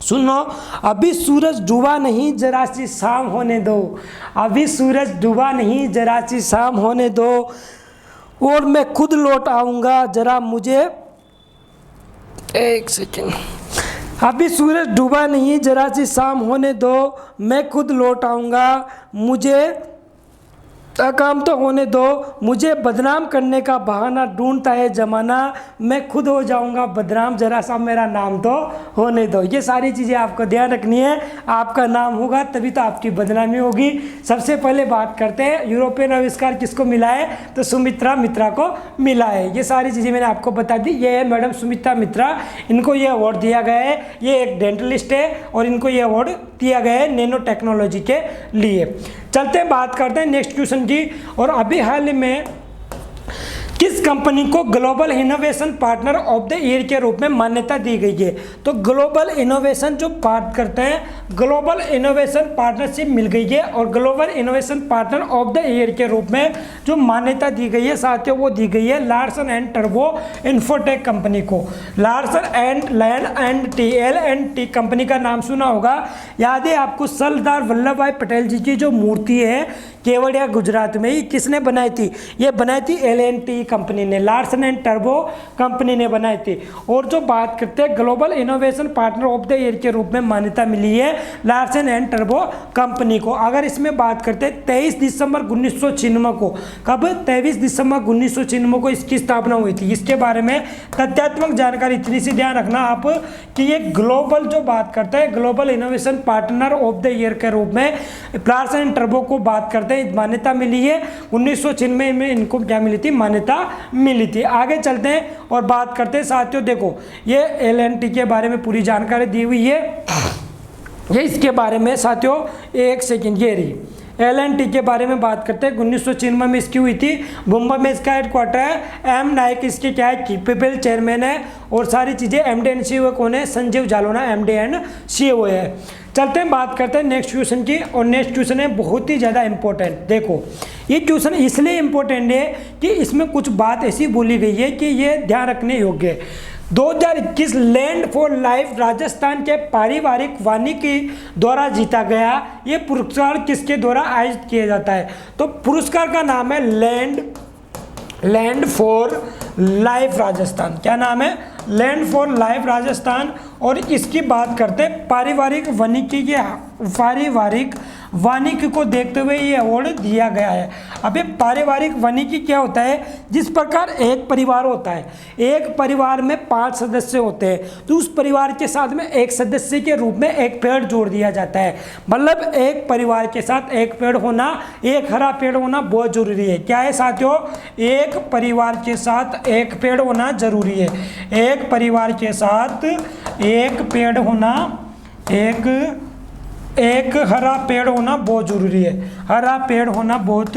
सुनो। अभी सूरज डूबा नहीं, जरा सी शाम होने दो। अभी सूरज डूबा नहीं, जरा सी शाम होने दो, और मैं खुद लौट आऊँगा, जरा मुझे एक सेकेंड। अभी सूरज डूबा नहीं, जरा सी शाम होने दो, मैं खुद लौट आऊँगा, मुझे काम तो होने दो, मुझे बदनाम करने का बहाना ढूंढता है ज़माना, मैं खुद हो जाऊंगा बदनाम, जरा सा मेरा नाम तो होने दो। ये सारी चीज़ें आपको ध्यान रखनी है। आपका नाम होगा तभी तो आपकी बदनामी होगी। सबसे पहले बात करते हैं यूरोपियन आविष्कार किसको मिला है? तो सुमित्रा मित्रा को मिला है। ये सारी चीज़ें मैंने आपको बता दी। ये है मैडम सुमित्रा मित्रा, इनको ये अवार्ड दिया गया है। ये एक डेंटलिस्ट है और इनको ये अवार्ड दिया गया है नैनो टेक्नोलॉजी के लिए। चलते हैं, बात करते हैं नेक्स्ट क्वेश्चन की। और अभी हाल में किस कंपनी को global innovation partner of the year के रूप में मान्यता दी गई है? तो ग्लोबल इनोवेशन जो बात करते हैं, ग्लोबल इनोवेशन पार्टनरशिप मिल गई है और global innovation partner of the year के रूप में जो मान्यता दी गई है साथियों, वो दी गई है लार्सन एंड टर्बो इन्फोटेक कंपनी को। लार्सन एंड लैंड एंड टी कंपनी का नाम सुना होगा। याद है आपको? सरदार वल्लभ भाई पटेल जी की जो मूर्ति है केवड़िया गुजरात में, ही किसने बनाई थी? ये बनाई थी L&T कंपनी ने, लार्सन एंड टर्बो कंपनी ने बनाई थी। और जो बात करते हैं global innovation partner of the year के रूप में मान्यता मिली है लार्सन एंड टर्बो कंपनी को। अगर इसमें बात करते हैं 23 दिसंबर 1996 को, कब? 23 दिसंबर 1996 को इसकी स्थापना हुई थी। इसके बारे में तथ्यात्मक जानकारी इतनी सी ध्यान रखना आप कि ये ग्लोबल जो बात करते हैं global innovation partner of the year के रूप में लार्सन एंड टर्बो को बात करते हैं, मान्यता मिली है। 1996 में इनको क्या मिली थी? मान्यता मिली थी। आगे चलते हैं और बात करते हैं साथियों, देखो ये L&T के बारे में पूरी जानकारी दी हुई है। ये इसके बारे में साथियों एक सेकेंड, ये रही L&T के बारे में बात करते हैं। 1996 में इसकी हुई थी, मुंबई में इसका हेडक्वार्टर है। M नायक इसके क्या है? कैपेबल चेयरमैन है। और सारी चीज़ें MD एंड CEO कौन है? संजीव जालोना MD एंड CEO है। चलते हैं, बात करते हैं नेक्स्ट क्वेश्चन की। और नेक्स्ट क्वेश्चन है बहुत ही ज़्यादा इंपॉर्टेंट। देखो ये क्वेश्चन इसलिए इम्पोर्टेंट है कि इसमें कुछ बात ऐसी बोली गई है कि ये ध्यान रखने योग्य है। 2021 लैंड फॉर लाइफ राजस्थान के पारिवारिक वानिकी द्वारा जीता गया ये पुरस्कार किसके द्वारा आयोजित किया जाता है? तो पुरस्कार का नाम है लैंड फॉर लाइफ राजस्थान। क्या नाम है? Land for life Rajasthan. और इसकी बात करते हैं पारिवारिक वानिकी को देखते हुए ये अवार्ड दिया गया है। अब ये पारिवारिक वानिकी क्या होता है, जिस प्रकार एक परिवार होता है, एक परिवार में 5 सदस्य होते हैं, तो उस परिवार के साथ में एक सदस्य के रूप में एक पेड़ जोड़ दिया जाता है। मतलब एक परिवार के साथ एक पेड़ होना, एक हरा पेड़ होना बहुत जरूरी है। क्या है साथियों, एक परिवार के साथ एक पेड़ होना जरूरी है। एक परिवार के साथ एक पेड़ होना, एक हरा पेड़ होना बहुत ज़रूरी है। हरा पेड़ होना बहुत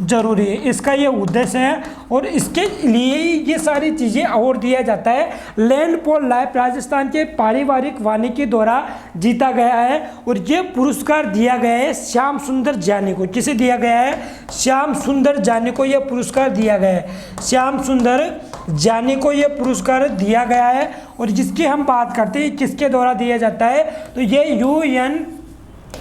ज़रूरी है, इसका ये उद्देश्य है और इसके लिए ही ये सारी चीज़ें अवार्ड दिया जाता है। लैंड फॉर लाइफ राजस्थान के पारिवारिक वानिकी द्वारा जीता गया है और ये पुरस्कार दिया गया है श्याम सुंदर जानी को। किसे दिया गया है, श्याम सुंदर जानी को यह पुरस्कार दिया गया है। श्याम सुंदर जानी को यह पुरस्कार दिया गया है और जिसकी हम बात करते हैं किसके द्वारा दिया जाता है, तो ये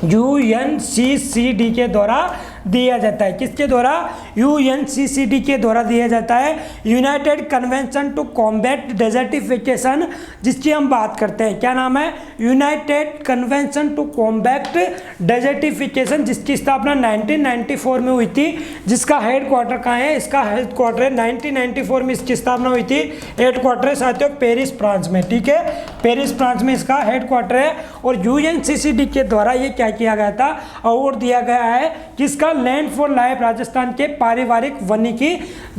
UNCCD के द्वारा दिया जाता है। किसके द्वारा, UNCCD के द्वारा दिया जाता है। United convention to combat desertification, जिसकी हम बात करते हैं, क्या नाम है, united convention to combat desertification, जिसकी स्थापना 1994 में हुई थी। जिसका हेडक्वार्टर कहाँ है, इसका हेडक्वार्टर है 1994 में इसकी स्थापना हुई थी। हेडक्वार्टर साथियों पेरिस फ्रांस में, ठीक है, पेरिस फ्रांस में इसका हेडक्वार्टर है। और UNCCD के द्वारा ये क्या किया गया था, अवार्ड दिया गया है किसका, लैंड फॉर लाइफ राजस्थान के पारिवारिक वानिकी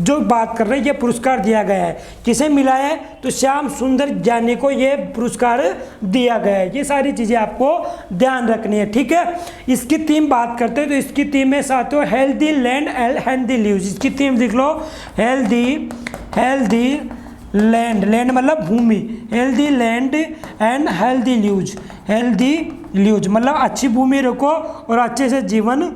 जो बात कर रहे हैं, ये पुरस्कार दिया गया है। किसे मिला है, तो श्याम सुंदर जानी को ये पुरस्कार दिया गया है। ये सारी चीजें आपको ध्यान रखनी है, ठीक है। इसकी थीम बात करते हैं, तो इसकी थीम है साथियों healthy land and healthy lives. इसकी थीम देख लो, हेल्दी लैंड, लैंड मतलब भूमि, healthy land and healthy lives मतलब अच्छी भूमि रखो और अच्छे से जीवन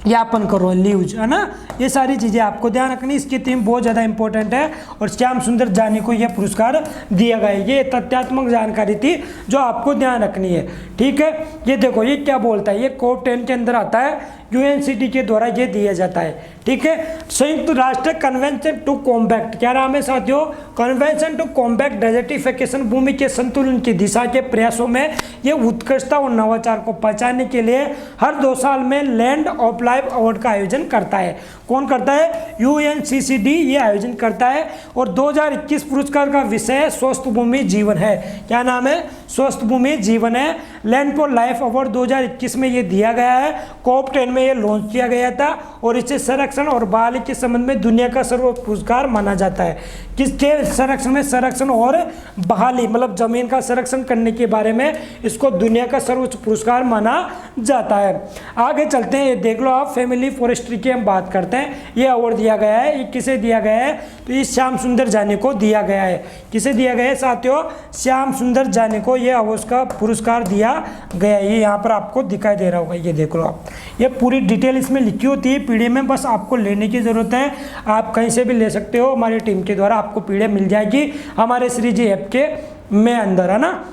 यापन करो, लीव्स, है ना। ये सारी चीज़ें आपको ध्यान रखनी, इसकी थीम बहुत ज़्यादा इंपॉर्टेंट है और श्याम सुंदर जानी को यह पुरस्कार दिया गया है। ये तथ्यात्मक जानकारी थी जो आपको ध्यान रखनी है, ठीक है। ये देखो ये क्या बोलता है, ये कोप 10 के अंदर आता है, UNCCD के द्वारा ये दिया जाता है, ठीक है। संयुक्त राष्ट्र कन्वेंशन टू कॉम्बैक्ट, क्या नाम है साथियों, कन्वेंशन टू कॉम्बैक्ट डेजर्टिफिकेशन, भूमि के संतुलन की दिशा के प्रयासों में ये उत्कृष्टता और नवाचार को पहचानने के लिए हर 2 साल में लैंड ऑफ लाइफ अवार्ड का आयोजन करता है। कौन करता है, UNCCD ये आयोजन करता है। और 2021 पुरस्कार का विषय है स्वस्थ भूमि जीवन है। क्या नाम है, स्वस्थ भूमि जीवन है। लैंड फॉर लाइफ अवार्ड 2021 में ये दिया गया है। कोप 10 में ये लॉन्च किया गया था और इसे संरक्षण और बहाली के संबंध में दुनिया का सर्वोच्च पुरस्कार माना जाता है। किसके संरक्षण में, संरक्षण और बहाली मतलब जमीन का संरक्षण करने के बारे में इसको दुनिया का सर्वोच्च पुरस्कार माना जाता है। आगे चलते हैं, ये देख लो आप, फैमिली फॉरेस्ट्री की हम बात करते हैं। ये अवार्ड दिया गया है, ये किसे दिया गया है, तो ये श्याम सुंदर जानी को दिया गया है। किसे दिया गया है साथियों, श्याम सुंदर जानी को ये अवार्ड का पुरस्कार दिया गया है। ये यहाँ पर आपको दिखाई दे रहा होगा, ये देख लो आप, ये पूरी डिटेल इसमें लिखी होती है पीडीएफ में, बस आपको लेने की ज़रूरत है। आप कहीं से भी ले सकते हो, हमारी टीम के द्वारा आपको पीडीएफ मिल जाएगी हमारे श्री जी ऐप के में अंदर, है ना,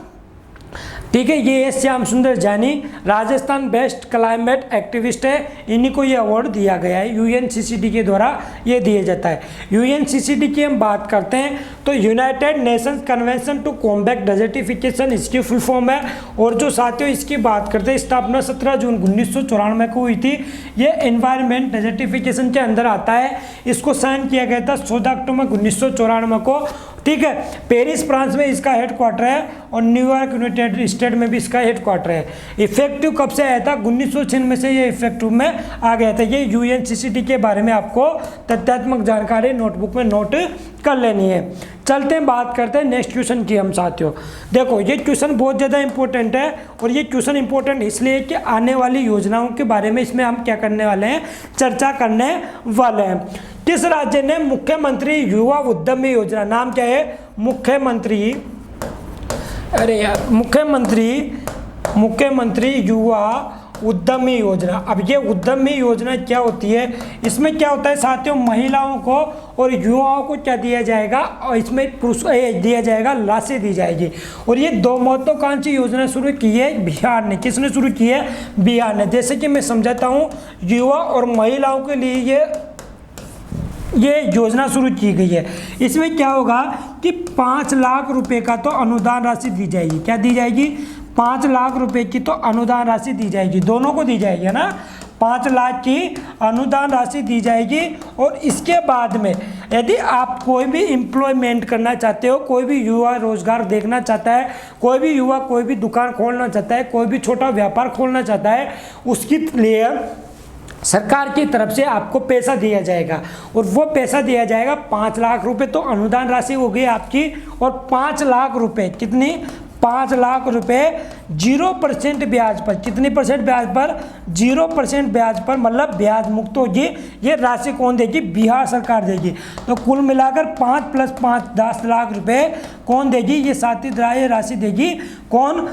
ठीक है। ये है श्याम सुंदर जानी, राजस्थान बेस्ट क्लाइमेट एक्टिविस्ट है, इन्हीं को ये अवार्ड दिया गया है। UNCCD के द्वारा ये दिया जाता है। UNCCD की हम बात करते हैं तो united nations convention to combat desertification इसकी फुल फॉर्म है। और जो साथियों इसकी बात करते हैं, स्थापना 17 जून 1994 को हुई थी। ये एनवायरमेंट डेजर्टिफिकेशन के अंदर आता है। इसको साइन किया गया था 14 अक्टूबर 1994 को, ठीक है। पेरिस फ्रांस में इसका हेडक्वार्टर है और न्यूयॉर्क यूनाइटेड स्टेट में भी इसका हेडक्वार्टर है। इफेक्टिव कब से आया था, 1996 से ये इफेक्टिव में आ गया था। ये UNCCD के बारे में आपको तथ्यात्मक जानकारी नोटबुक में नोट कर लेनी है। चलते हैं, बात करते हैं नेक्स्ट क्वेश्चन की हम साथियों। देखो ये क्वेश्चन बहुत ज़्यादा इंपॉर्टेंट है और ये क्वेश्चन इंपॉर्टेंट इसलिए कि आने वाली योजनाओं के बारे में इसमें हम क्या करने वाले हैं, चर्चा करने वाले हैं। किस राज्य ने मुख्यमंत्री युवा उद्यमी योजना, नाम क्या है, मुख्यमंत्री, अरे यार, मुख्यमंत्री युवा उद्यमी योजना। अब ये उद्यमी योजना क्या होती है, इसमें क्या होता है साथियों, महिलाओं को और युवाओं को क्या दिया जाएगा, और इसमें दिया जाएगा, राशि दी जाएगी। और ये 2 महत्वाकांक्षी योजना शुरू की है बिहार ने। किसने शुरू की है, बिहार ने। जैसे कि मैं समझाता हूँ, युवा और महिलाओं के लिए ये योजना शुरू की गई है। इसमें क्या होगा कि 5 लाख रुपए का तो अनुदान राशि दी जाएगी। क्या दी जाएगी, 5 लाख रुपए की तो अनुदान राशि दी जाएगी, दोनों को दी जाएगी, है ना। 5 लाख की अनुदान राशि दी जाएगी। और इसके बाद में यदि आप कोई भी एम्प्लॉयमेंट करना चाहते हो, कोई भी युवा रोजगार देखना चाहता है, कोई भी युवा कोई भी दुकान खोलना चाहता है, कोई भी छोटा व्यापार खोलना चाहता है, उसके लिए सरकार की तरफ से आपको पैसा दिया जाएगा। और वो पैसा दिया जाएगा 5 लाख रुपए तो अनुदान राशि हो गई आपकी। और 5 लाख रुपए कितनी, 5 लाख रुपए 0% ब्याज पर, कितनी परसेंट ब्याज पर, 0% ब्याज पर, मतलब ब्याज मुक्त होगी। ये राशि कौन देगी, बिहार सरकार देगी। तो कुल मिलाकर 5 + 5 10 लाख रुपए कौन देगी, ये साथी राशि देगी कौन,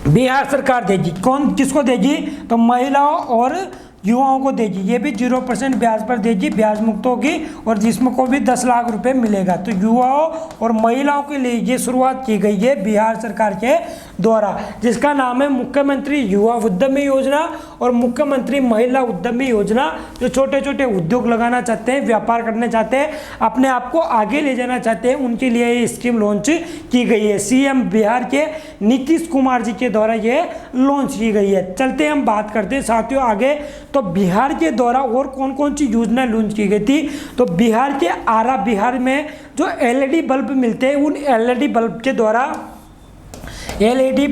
बिहार सरकार देगी। कौन किसको देगी, तो महिलाओं और युवाओं को देगी। ये भी 0% ब्याज पर देगी, ब्याज मुक्त होगी और जिसमें को भी 10 लाख रुपए मिलेगा। तो युवाओं और महिलाओं के लिए ये शुरुआत की गई है बिहार सरकार के द्वारा, जिसका नाम है मुख्यमंत्री युवा उद्यमी योजना और मुख्यमंत्री महिला उद्यमी योजना। जो छोटे छोटे उद्योग लगाना चाहते हैं, व्यापार करना चाहते हैं, अपने आप को आगे ले जाना चाहते हैं, उनके लिए ये स्कीम लॉन्च की गई है। सीएम बिहार के नीतीश कुमार जी के द्वारा ये लॉन्च की गई है। चलते हैं हम बात करते हैं साथियों आगे। तो बिहार के द्वारा और कौन कौन सी योजना लॉन्च की गई थी, तो बिहार के आरा बिहार में जो एलईडी बल्ब मिलते हैं, उन एलईडी बल्ब के द्वारा एलईडी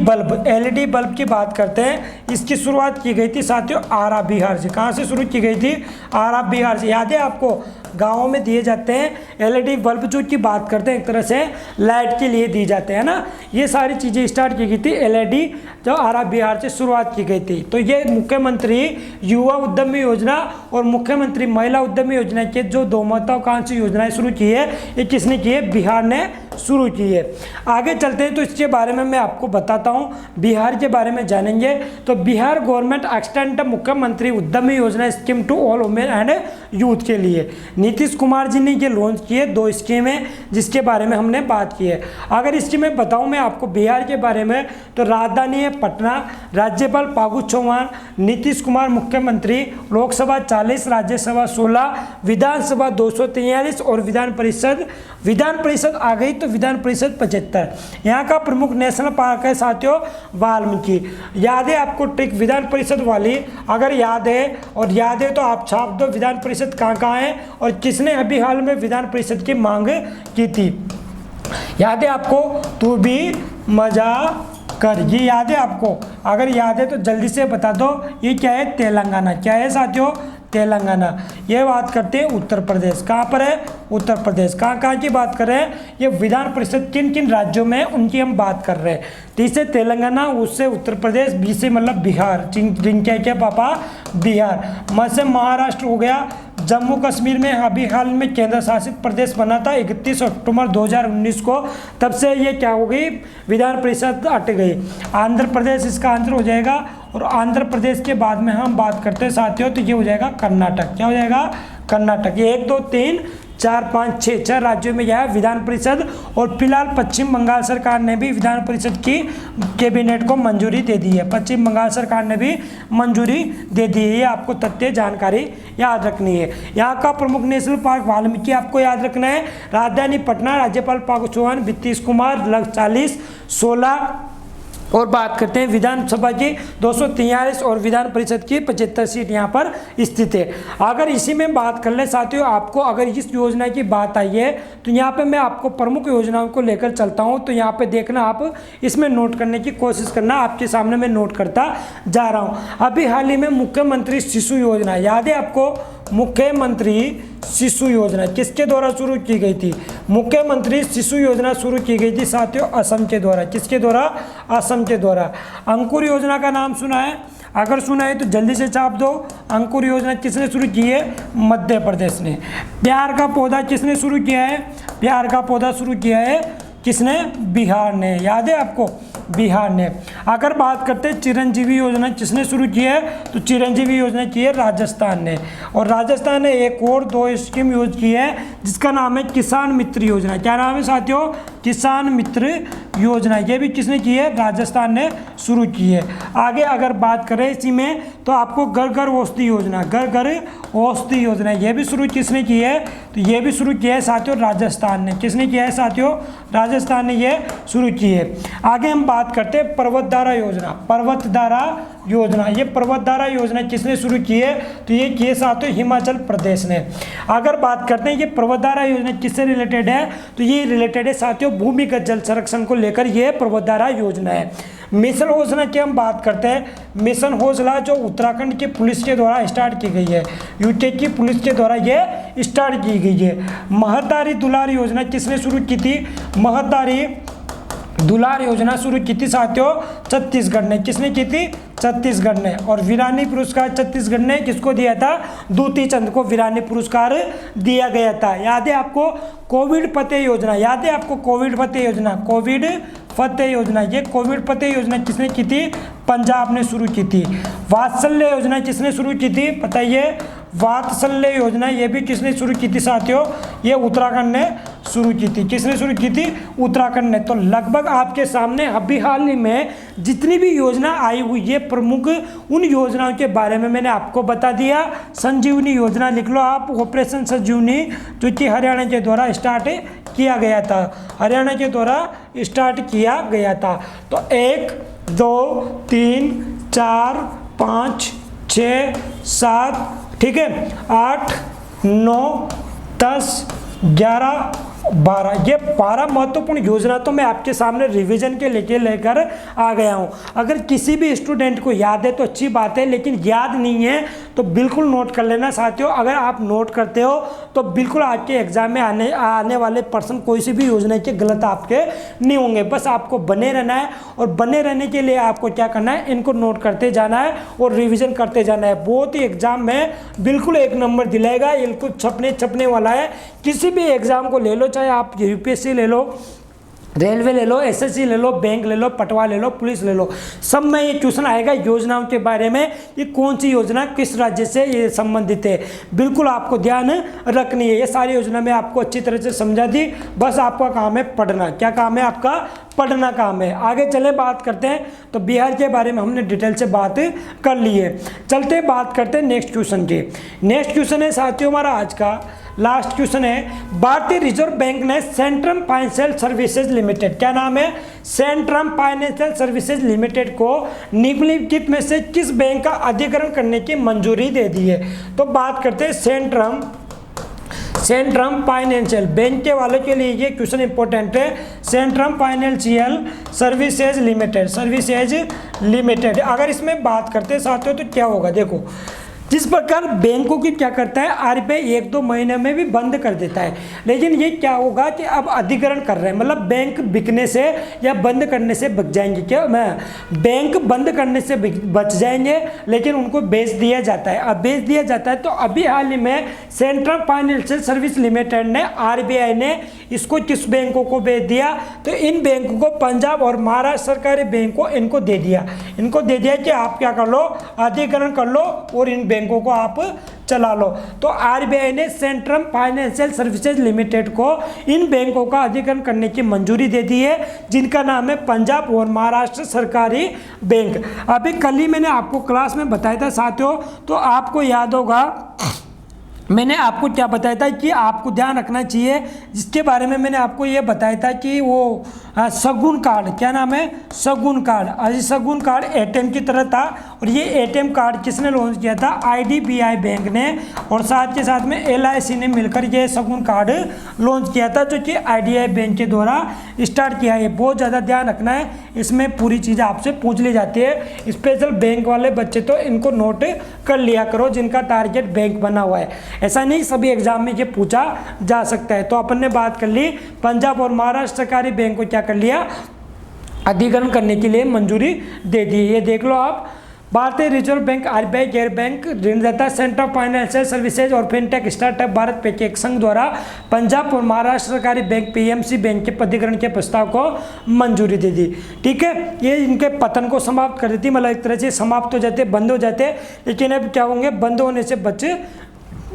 बल्ब की बात करते हैं। इसकी शुरुआत की गई थी साथियों आरा बिहार से। कहाँ से शुरू की गई थी, आरा बिहार से। याद है आपको, गाँवों में दिए जाते हैं एलईडी बल्ब, जो की बात करते हैं एक तरह से लाइट के लिए दिए जाते हैं ना। ये सारी चीज़ें स्टार्ट की गई थी एलईडी जो आरा बिहार से शुरुआत की गई थी। तो ये मुख्यमंत्री युवा उद्यमी योजना और मुख्यमंत्री महिला उद्यमी योजना के जो दो महत्वाकांक्षी योजनाएं शुरू की है, ये किसने की है, बिहार ने शुरू की है। आगे चलते हैं तो इसके बारे में मैं आपको बताता हूँ, बिहार के बारे में जानेंगे। तो बिहार गवर्नमेंट एक्सटेंड मुख्यमंत्री उद्यमी योजना scheme to all women and youth के लिए नीतीश कुमार जी ने ये लॉन्च किए। 2 स्कीमें जिसके बारे में हमने बात की है। अगर इसकी मैं बताऊं मैं आपको बिहार के बारे में, तो राजधानी है पटना, राज्यपाल फागू चौहान, नीतीश कुमार मुख्यमंत्री, लोकसभा 40, राज्यसभा 16, विधानसभा 243 और विधान परिषद आ गई तो विधान परिषद 75। यहाँ का प्रमुख नेशनल पार्क है साथियों वाल्मीकि। याद है आपको ट्रिक विधान परिषद वाली, अगर याद है तो आप छाप दो विधान परिषद कहाँ है और किसने अभी हाल में विधान परिषद की मांग की थी। याद है आपको, तू भी मजा कर, ये याद है आपको, अगर याद है तो जल्दी से बता दो। ये क्या है, तेलंगाना। क्या है साथियों, तेलंगाना। ये बात करते हैं उत्तर प्रदेश, कहाँ पर है, उत्तर प्रदेश। कहाँ की बात कर रहे हैं, ये विधान परिषद किन किन राज्यों में उनकी हम बात कर रहे हैं। टी से तेलंगाना, उससे उत्तर प्रदेश, बी से मतलब बिहार, क्या पापा बिहार, म से महाराष्ट्र हो गया। जम्मू कश्मीर में अभी हाल में केंद्र शासित प्रदेश बना था 31 अक्टूबर 2019 को, तब से ये क्या हो गई, विधान परिषद हट गई। आंध्र प्रदेश इसका आंसर हो जाएगा। और आंध्र प्रदेश के बाद में हम बात करते हैं साथियों, तो ये हो जाएगा कर्नाटक। क्या हो जाएगा, कर्नाटक। ये 1 2 3 4 5 6 राज्यों में यह है विधान परिषद। और फिलहाल पश्चिम बंगाल सरकार ने भी विधान परिषद की कैबिनेट को मंजूरी दे दी है। पश्चिम बंगाल सरकार ने भी मंजूरी दे दी है। ये आपको तथ्य जानकारी याद रखनी है। यहाँ का प्रमुख नेशनल पार्क वाल्मीकि आपको याद रखना है। राजधानी पटना, राज्यपाल फागू चौहान, नीतीश कुमार, लग 40 16। और बात करते हैं विधानसभा की 243 और विधान परिषद की 75 सीट यहाँ पर स्थित है। अगर इसी में बात कर ले साथियों, आपको अगर इस योजना की बात आई है तो यहाँ पे मैं आपको प्रमुख योजनाओं को लेकर चलता हूँ। तो यहाँ पे देखना, आप इसमें नोट करने की कोशिश करना, आपके सामने मैं नोट करता जा रहा हूँ। अभी हाल ही में मुख्यमंत्री शिशु योजना, याद है आपको, मुख्यमंत्री शिशु योजना किसके द्वारा शुरू की गई थी, मुख्यमंत्री शिशु योजना शुरू की गई थी साथियों असम के द्वारा। किसके द्वारा, असम के द्वारा। अंकुर योजना का नाम सुना है, अगर सुना है तो जल्दी से छाप दो। अंकुर योजना किसने शुरू की है, मध्य प्रदेश ने। प्यार का पौधा किसने शुरू किया है, प्यार का पौधा शुरू किया है किसने, बिहार ने। याद है आपको, बिहार ने। अगर बात करते हैं चिरंजीवी योजना किसने शुरू की है, तो चिरंजीवी योजना की है राजस्थान ने। और राजस्थान ने एक और 2 स्कीम यूज की है जिसका नाम है किसान मित्र योजना। क्या नाम है साथियों, किसान मित्र योजना। ये भी किसने की है, राजस्थान ने शुरू की है। आगे अगर बात करें इसी में, तो आपको घर घर औषधि योजना, घर घर औषधि योजना, ये भी शुरू किसने की है, तो ये भी शुरू किया है साथियों राजस्थान ने। किसने किया है साथियों, राजस्थान ने ये शुरू की है। आगे हम बात बात करते हैं पर्वतधारा योजना। पर्वतधारा योजना, ये पर्वतधारा योजना किसने शुरू की है? तो ये किए साथियों हिमाचल प्रदेश ने। अगर बात करते हैं ये पर्वतधारा योजना किससे रिलेटेड है, तो ये रिलेटेड है साथियों भूमिगत जल संरक्षण को लेकर ये पर्वतधारा योजना है। मिशन हौसला की हम बात करते हैं। मिशन हौसला जो उत्तराखंड की पुलिस के द्वारा स्टार्ट की गई है, यूटी की पुलिस के द्वारा ये स्टार्ट की गई है। महतारी दुलार योजना किसने शुरू की थी? महतारी दुलार योजना शुरू की थी साथियों छत्तीसगढ़ ने। किसने की थी? छत्तीसगढ़ ने। और वीरानी पुरस्कार छत्तीसगढ़ ने किसको दिया था? दूती चंद को वीरानी पुरस्कार दिया गया था। याद है आपको कोविड फतेह योजना? याद है आपको कोविड फतेह योजना? कोविड फतेह योजना, ये कोविड फतेह योजना किसने की थी? पंजाब ने शुरू की थी। वात्सल्य योजना किसने शुरू की थी? बताइए। वात्सल्य योजना ये भी किसने शुरू की थी साथियों? ये उत्तराखंड ने शुरू की थी। किसने शुरू की थी? उत्तराखंड ने। तो लगभग आपके सामने अभी हाल ही में जितनी भी योजना आई हुई है प्रमुख, उन योजनाओं के बारे में मैंने आपको बता दिया। संजीवनी योजना लिख लो आप, ऑपरेशन संजीवनी, जो कि हरियाणा के द्वारा स्टार्ट किया गया था। हरियाणा के द्वारा स्टार्ट किया गया था। तो 1 2 3 4 5 6 7, ठीक है, 8 9 10 11 12, ये 12 महत्वपूर्ण योजना तो मैं आपके सामने रिवीजन के लेकर आ गया हूँ। अगर किसी भी स्टूडेंट को याद है तो अच्छी बात है, लेकिन याद नहीं है तो बिल्कुल नोट कर लेना साथियों। अगर आप नोट करते हो तो बिल्कुल आपके एग्जाम में आने वाले पर्सन कोई सी भी योजना के गलत आपके नहीं होंगे। बस आपको बने रहना है, और बने रहने के लिए आपको क्या करना है? इनको नोट करते जाना है और रिविजन करते जाना है। बहुत ही एग्जाम में बिल्कुल 1 नंबर दिलाएगा। इनको छपने वाला है। किसी भी एग्जाम को ले लो, चाहे आप यूपीएससी ले लो, रेलवे ले लो, एसएससी ले लो, बैंक ले लो, पटवा ले लो, पुलिस ले लो, सब में ये क्वेश्चन आएगा योजनाओं के बारे में। ये कौन सी योजना किस राज्य से ये संबंधित है, बिल्कुल आपको ध्यान रखनी है। ये सारी योजना मैं आपको अच्छी तरह से समझा दी। बस आपका काम है पढ़ना। क्या काम है आपका? पढ़ना काम है। आगे चले बात करते हैं। तो बिहार के बारे में हमने डिटेल से बात कर ली है। चलते बात करते हैं नेक्स्ट क्वेश्चन की। नेक्स्ट क्वेश्चन है साथियों हमारा आज का लास्ट क्वेश्चन है। भारतीय रिजर्व बैंक ने सेंट्रम फाइनेंशियल सर्विसेज लिमिटेड, क्या नाम है? सेंट्रम फाइनेंशियल सर्विसेज लिमिटेड को निम्नलिखित में से किस बैंक का अधिग्रहण करने की मंजूरी दे दी है? तो बात करते हैं सेंट्रम फाइनेंशियल बैंक के वालों के लिए ये क्वेश्चन इंपॉर्टेंट है। सेंट्रम फाइनेंशियल सर्विसेज लिमिटेड अगर इसमें बात करते हैं साथियों तो क्या होगा? देखो, जिस प्रकार बैंकों की क्या करता है आरबीआई 1-2 महीने में भी बंद कर देता है, लेकिन ये क्या होगा कि अब अधिग्रहण कर रहे हैं, मतलब बैंक बिकने से या बंद करने से बच जाएंगे। क्या मैं बैंक बंद करने से बच जाएंगे, लेकिन उनको बेच दिया जाता है। अब बेच दिया जाता है तो अभी हाल ही में सेंट्रल फाइनेंशियल सर्विस लिमिटेड ने, आरबीआई ने इसको किस बैंकों को बेच दिया? तो इन बैंकों को पंजाब और महाराष्ट्र सरकारी बैंक को इनको दे दिया। इनको दे दिया कि आप क्या कर लो? अधिग्रहण कर लो और इन बैंकों को आप चला लो। तो आरबीआई ने सेंट्रल फाइनेंशियल सर्विसेज लिमिटेड को इन बैंकों का अधिग्रहण करने की मंजूरी दे दी है, जिनका नाम है पंजाब और महाराष्ट्र सरकारी बैंक। अभी कल ही मैंने आपको क्लास में बताया था साथियों, तो आपको याद होगा मैंने आपको क्या बताया था कि आपको ध्यान रखना चाहिए, जिसके बारे में मैंने आपको ये बताया था कि वो शगुन कार्ड, क्या नाम है? शगुन कार्ड। और शगुन कार्ड एटीएम की तरह था, और ये एटीएम कार्ड किसने लॉन्च किया था? आईडीबीआई बैंक ने, और साथ के साथ में एलआईसी ने मिलकर ये शगुन कार्ड लॉन्च किया था, जो कि आईडीबीआई बैंक के द्वारा स्टार्ट किया है। बहुत ज़्यादा ध्यान रखना है, इसमें पूरी चीज़ें आपसे पूछ ली जाती है। स्पेशल बैंक वाले बच्चे तो इनको नोट कर लिया करो, जिनका टारगेट बैंक बना हुआ है। ऐसा नहीं सभी एग्जाम में ये पूछा जा सकता है। तो अपन ने बात कर ली पंजाब और महाराष्ट्र सरकारी बैंक को क्या कर लिया? अधिग्रहण करने के लिए मंजूरी दे दी। ये देख लो आप, भारतीय रिजर्व बैंक, आरबीआई, गैर बैंक ऋणदाता, सेंटर ऑफ फाइनेंशियल सर्विसेज और फिनटेक स्टार्टअप भारत पैकेज संघ द्वारा पंजाब और महाराष्ट्र सरकारी बैंक पीएमसी बैंक के अधिग्रहण के प्रस्ताव को मंजूरी दे दी। ठीक है, ये इनके पतन को समाप्त कर देती, मतलब एक तरह से समाप्त हो जाते, बंद हो जाते, लेकिन अब क्या होंगे? बंद होने से बच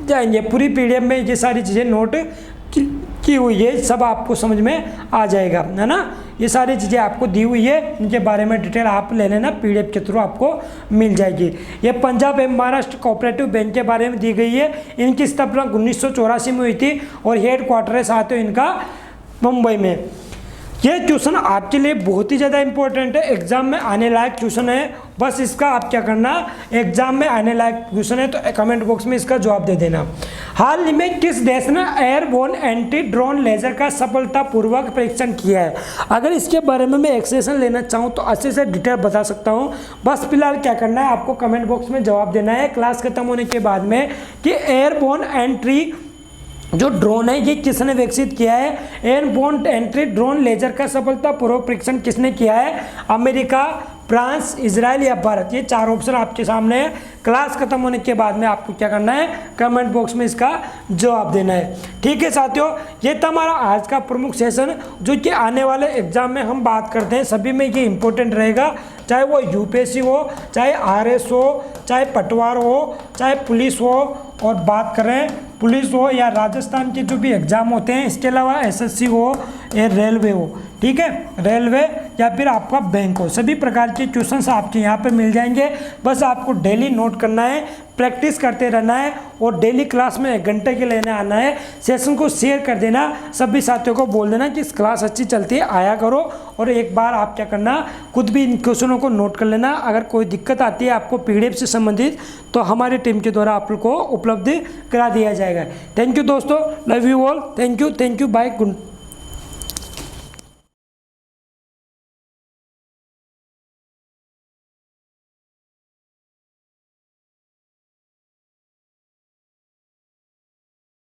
जाएंगे। पूरी पीडीएफ में ये सारी चीज़ें नोट की हुई है, सब आपको समझ में आ जाएगा, है ना। ये सारी चीज़ें आपको दी हुई है, इनके बारे में डिटेल आप ले लेना, पीडीएफ के थ्रू आपको मिल जाएगी। ये पंजाब एवं महाराष्ट्र कोऑपरेटिव बैंक के बारे में दी गई है। इनकी स्थापना 1984 में हुई थी, और हेड क्वार्टर है साथियों इनका मुंबई में। ये क्वेश्चन आपके लिए बहुत ही ज़्यादा इंपॉर्टेंट है, एग्जाम में आने लायक क्वेश्चन है। बस इसका आप क्या करना, एग्जाम में आने लायक क्वेश्चन है तो कमेंट बॉक्स में इसका जवाब दे देना। हाल ही में किस देश ने एयरबोर्न एंटी ड्रोन लेजर का सफलतापूर्वक परीक्षण किया है? अगर इसके बारे में मैं एक्सप्लेनेशन लेना चाहूँ तो अच्छे से डिटेल बता सकता हूँ। बस फिलहाल क्या करना है, आपको कमेंट बॉक्स में जवाब देना है क्लास खत्म होने के बाद में कि एयरबोर्न एंट्री जो ड्रोन है ये किसने विकसित किया है। एयरबोर्न एंट्री ड्रोन लेजर का सफलतापूर्वक परीक्षण किसने किया है? अमेरिका, फ्रांस, इजराइल या भारत। ये 4 ऑप्शन आपके सामने है। क्लास खत्म होने के बाद में आपको क्या करना है, कमेंट बॉक्स में इसका जवाब देना है। ठीक है साथियों, ये था हमारा आज का प्रमुख सेशन जो कि आने वाले एग्जाम में हम बात करते हैं, सभी में ये इंपॉर्टेंट रहेगा, चाहे वो यूपीएससी हो, चाहे आरएस हो, चाहे पटवार हो, चाहे पुलिस हो, और बात करें पुलिस हो या राजस्थान के जो भी एग्ज़ाम होते हैं, इसके अलावा एसएससी हो या रेलवे हो, ठीक है, रेलवे या फिर आपका बैंक हो, सभी प्रकार के क्वेश्चंस आपके यहाँ पे मिल जाएंगे। बस आपको डेली नोट करना है, प्रैक्टिस करते रहना है और डेली क्लास में 1 घंटे के लेने आना है। सेशन को शेयर कर देना, सभी साथियों को बोल देना कि इस क्लास अच्छी चलती है, आया करो। और एक बार आप क्या करना, खुद भी इन क्वेश्चनों को नोट कर लेना। अगर कोई दिक्कत आती है आपको पीडीएफ से संबंधित तो हमारी टीम के द्वारा आप लोग को उपलब्ध करा दिया जाएगा। थैंक यू दोस्तों, love you all, thank you, bye, good.